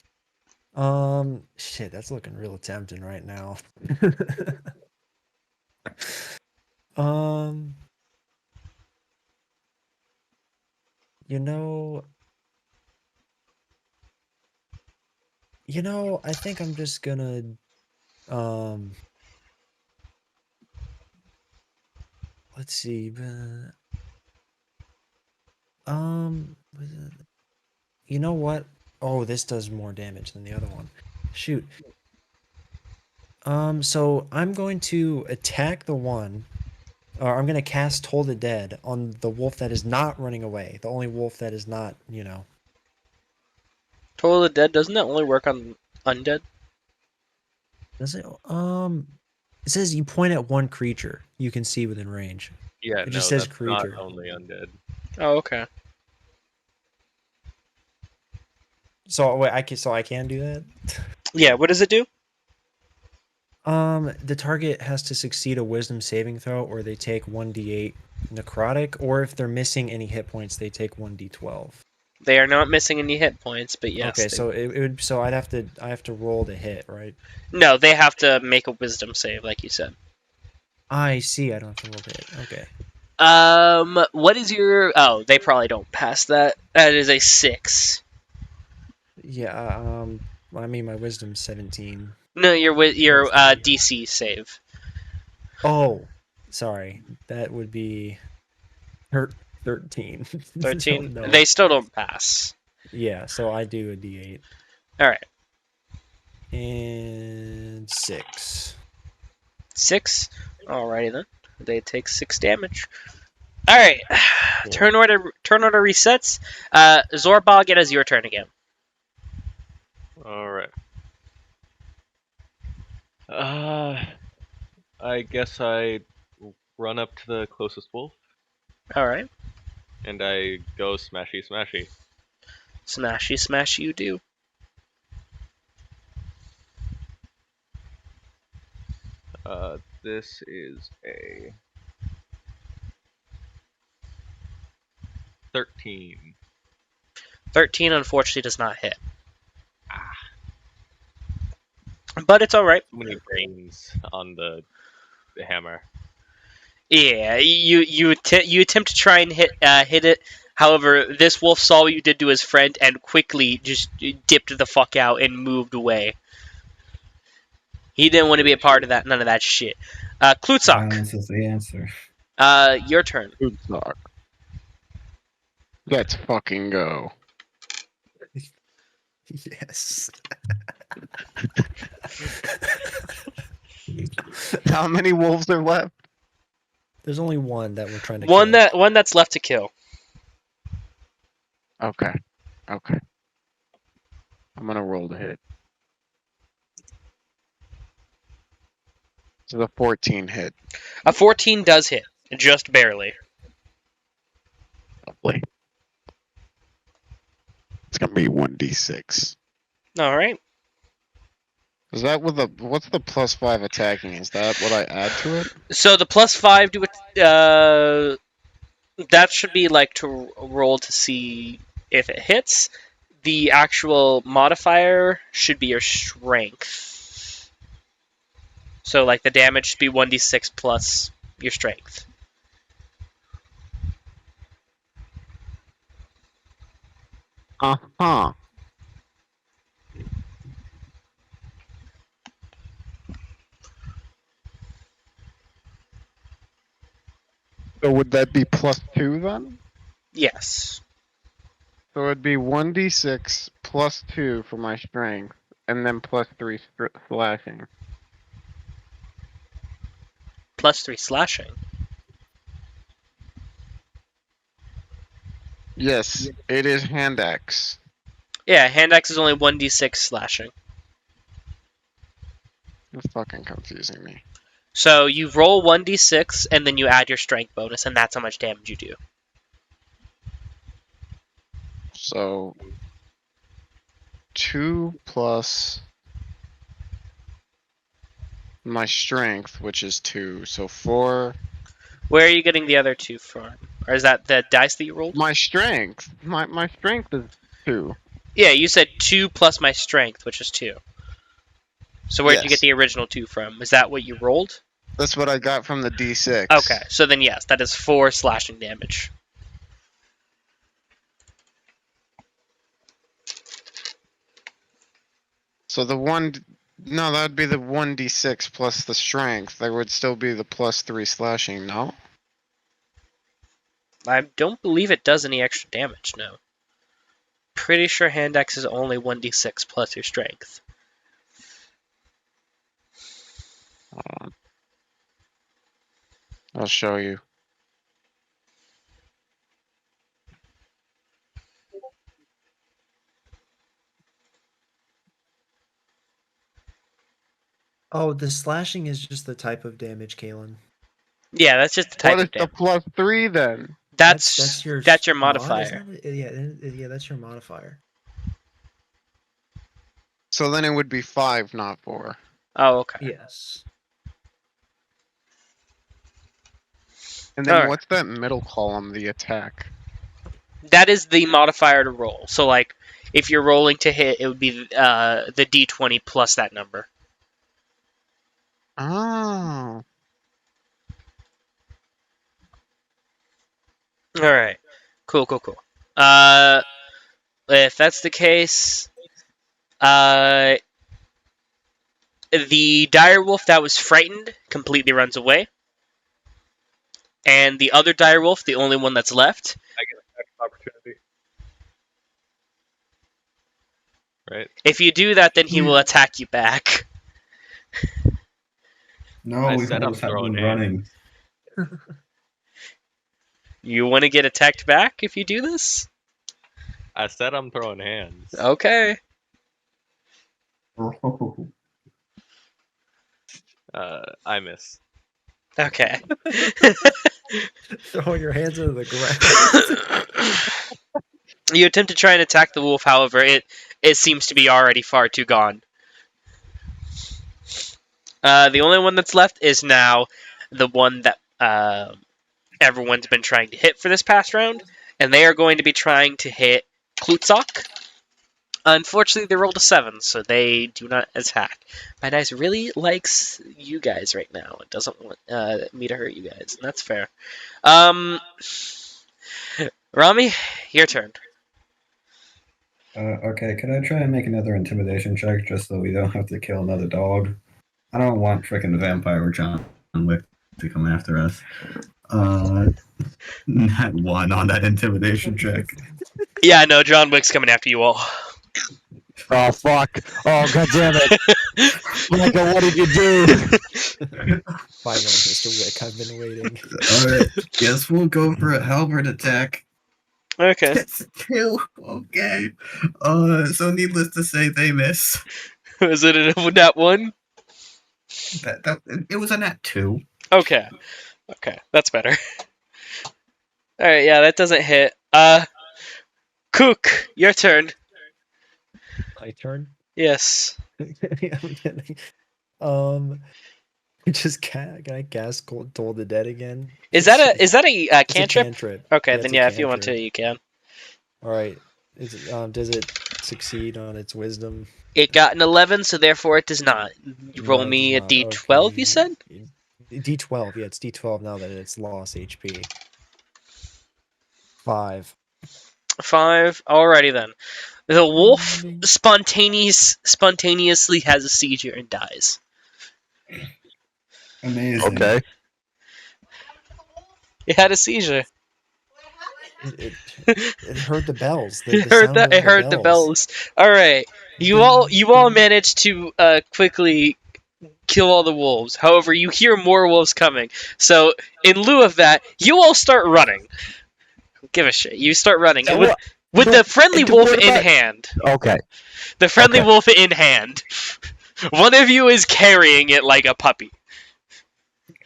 Shit, that's looking real tempting right now. Um, you know, I think I'm just gonna um let's see. You know what? Oh, this does more damage than the other one. Shoot. So I'm going to attack the one, or I'm going to cast Toll the Dead on the wolf that is not running away. The only wolf that is not, Total of the Dead, doesn't that only work on undead? Does it? It says you point at one creature you can see within range. Yeah, It no, just says that's creature. not only undead. Oh, okay. So wait, I can do that. Yeah, what does it do? The target has to succeed a Wisdom saving throw, or they take 1d8 necrotic, or if they're missing any hit points, they take 1d12. They are not missing any hit points, but yes. Okay, they- so it would. So I have to roll to hit, right? No, they have to make a wisdom save, like you said. I see. I don't have to roll to hit. Okay. What is your... Oh, they probably don't pass that. That is a 6. Yeah. I mean, my wisdom's 17. No, your Wisdom. DC save. Oh, sorry. That would be 13. 13? No. They still don't pass. Yeah. So I do a d8 Alright. and 6. 6? Alrighty then. They take 6 damage. Alright. Cool. Turn order resets. Zorbog, it is your turn again. Alright. I guess I run up to the closest wolf Alright. and I go smashy smashy. Smashy smash you do. This is a 13. 13 unfortunately does not hit. But it's alright. Too many brains on the hammer. Yeah, you attempt to try and hit it. However, this wolf saw what you did to his friend and quickly just dipped the fuck out and moved away. He didn't want to be a part of that. None of that shit. Klutzak, Violence is the answer. your turn. Good talk. Let's fucking go. Yes. How many wolves are left? There's only one that we're trying to One kill. that's left to kill. Okay. Okay. I'm gonna roll to hit. So the 14 hit. A 14 does hit, just barely. Lovely. It's gonna be 1d6. All right. Is that with the what's the +5 attacking? Is that what I add to it? So the +5 to it, that should be like to roll to see if it hits. The actual modifier should be your strength. So like the damage should be 1d6 plus your strength. Uh-huh. So would that be +2 then? Yes. So it'd be 1d6 +2 for my strength, and then +3 slashing. +3 slashing. Yes, it is hand axe. Yeah, hand axe is only 1d6 slashing. You're fucking confusing me. So you roll 1d6 and then you add your strength bonus, and that's how much damage you do. So 2 plus my strength, which is 2, so 4. Where are you getting the other 2 from? Or is that the dice that you rolled? My strength, my strength is 2. Yeah, you said 2 plus my strength, which is 2. So where'd you get Yes. the original 2 from? Is that what you rolled? That's what I got from the d6. Okay, so then yes, that is 4 slashing damage. So the one, no, that would be the 1d6 plus the strength. There would still be the +3 slashing, no? I don't believe it does any extra damage, no. Pretty sure hand axe is only 1d6 plus your strength. I'll show you. Oh, the slashing is just the type of damage, Kalen. Yeah, that's just the type What is of the damage. +3 then? That's your modifier. Isn't it? Yeah, that's your modifier. So then it would be 5, not 4. Oh, okay. Yes. And then Alright. what's that middle column, the attack? That is the modifier to roll. So, like, if you're rolling to hit, it would be the d20 plus that number. Oh. Alright. Cool. If that's the case, the direwolf that was frightened completely runs away. And the other direwolf, the only one that's left, I get attack opportunity. Right? if you do that, then he will attack you back. No, I we said I'm both have throwing been hands. running. You want to get attacked back if you do this? I said I'm throwing hands. Okay. Oh. I miss. Okay. Throwing your hands into the ground. You attempt to try and attack the wolf, however, it seems to be already far too gone. The only one that's left is now the one that everyone's been trying to hit for this past round, and they are going to be trying to hit Klutzok. Unfortunately, they rolled a 7, so they do not attack. My dice really likes you guys right now. It doesn't want me to hurt you guys, and that's fair. Rami, your turn. Okay, could I try and make another intimidation check just so we don't have to kill another dog? I don't want freaking vampire John Wick to come after us. Not 1 on that intimidation check. Yeah, no, John Wick's coming after you all. Oh fuck! Oh god damn it! Michael, what did you do? Finally, Mr. Wick, I've been waiting. Alright, guess we'll go for a halberd attack. Okay. It's 2. Okay. So needless to say, they miss. Was it a nat 1? It was a nat 2. Okay. Okay, that's better. Alright, yeah, that doesn't hit. Cook, your turn. My turn? Yes. I'm kidding. Can I cast Toll the Dead again? Is that a It's a cantrip? cantrip. Okay, Yeah, then it's a yeah, if you want to, cantrip. you can. Alright. Does it succeed on its wisdom? It got an 11, so therefore it does not. You roll No, it me a does not. d12, Okay. you said? D12, yeah, it's D12 now that it's lost HP. 5. 5. Alrighty then. The wolf spontaneously has a seizure and dies. Amazing. Okay. It had a seizure. It heard the bells. The It heard sound that. of It the heard the bells. bells. All right, you all managed to quickly kill all the wolves. However, you hear more wolves coming. So in lieu of that, you all start running. Give a shit. You start running So with the friendly wolf what in about- hand. Okay. The friendly Okay. wolf in hand. One of you is carrying it like a puppy.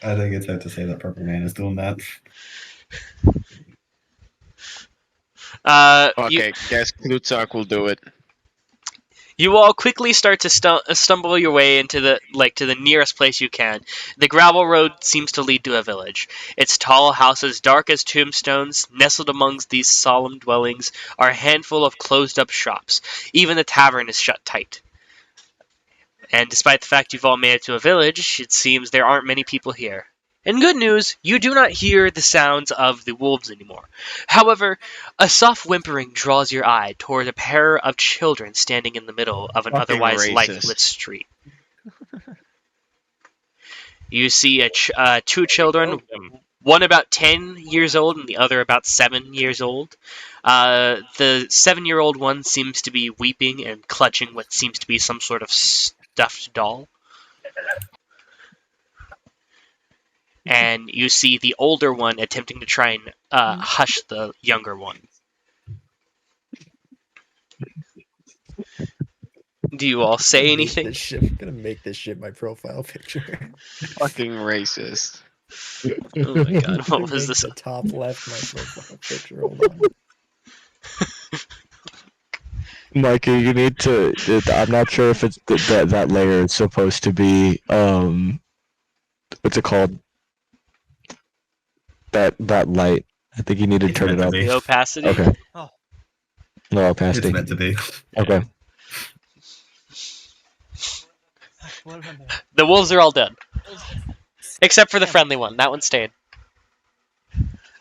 I think it's safe to say that Purple Man is doing that. Okay, guess Klutzak will do it. You all quickly start to stumble your way into the nearest place you can. The gravel road seems to lead to a village. Its tall houses, dark as tombstones, nestled amongst these solemn dwellings, are a handful of closed-up shops. Even the tavern is shut tight. And despite the fact you've all made it to a village, it seems there aren't many people here. In good news, you do not hear the sounds of the wolves anymore. However, a soft whimpering draws your eye toward a pair of children standing in the middle of an Fucking otherwise racist. lifeless street. You see two children, one about 10 years old and the other about 7 years old. The 7-year-old one seems to be weeping and clutching what seems to be some sort of stuffed doll. And you see the older one attempting to try and hush the younger one. Do you all say anything? I'm gonna make this shit my profile picture. Fucking racist. Oh my god, I'm what gonna was make this? the top left my profile picture. Hold on. Mikey, you need to. I'm not sure if it's that layer is supposed to be what's it called? That light. I think you need to It's turn meant it to up. be. The opacity? Okay. Oh. No It's opacity. meant to be. Okay. What am I doing? The wolves are all dead. Except for the friendly one. That one stayed.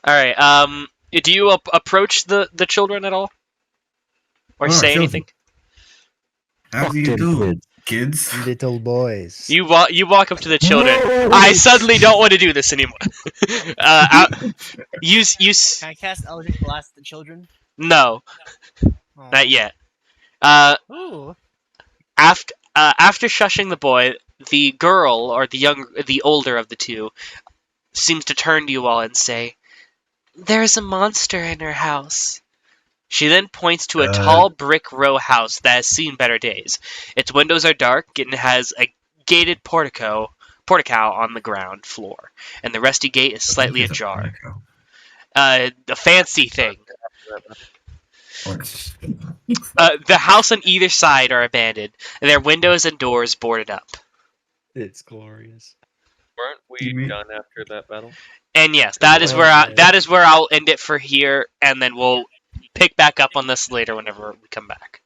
Alright, do you approach the children at all? Or Oh, say children. anything? How do you Fucking do, kids. kids? Little boys. You walk up to the children. I suddenly don't want to do this anymore. You Can I cast Eldritch Blast at the children? no, Oh. not yet. Ooh. After shushing the boy, the girl or the older of the two seems to turn to you all and say, "There's a monster in her house." She then points to a tall brick row house that has seen better days. Its windows are dark and has a gated portico on the ground floor, and the rusty gate is slightly It's a ajar. portico. A fancy thing. Portico. The house on either side are abandoned, and their windows and doors boarded up. It's glorious. Weren't You we mean- done after that battle? And yes, that is where Okay. that is where I'll end it for here, and then we'll pick back up on this later whenever we come back.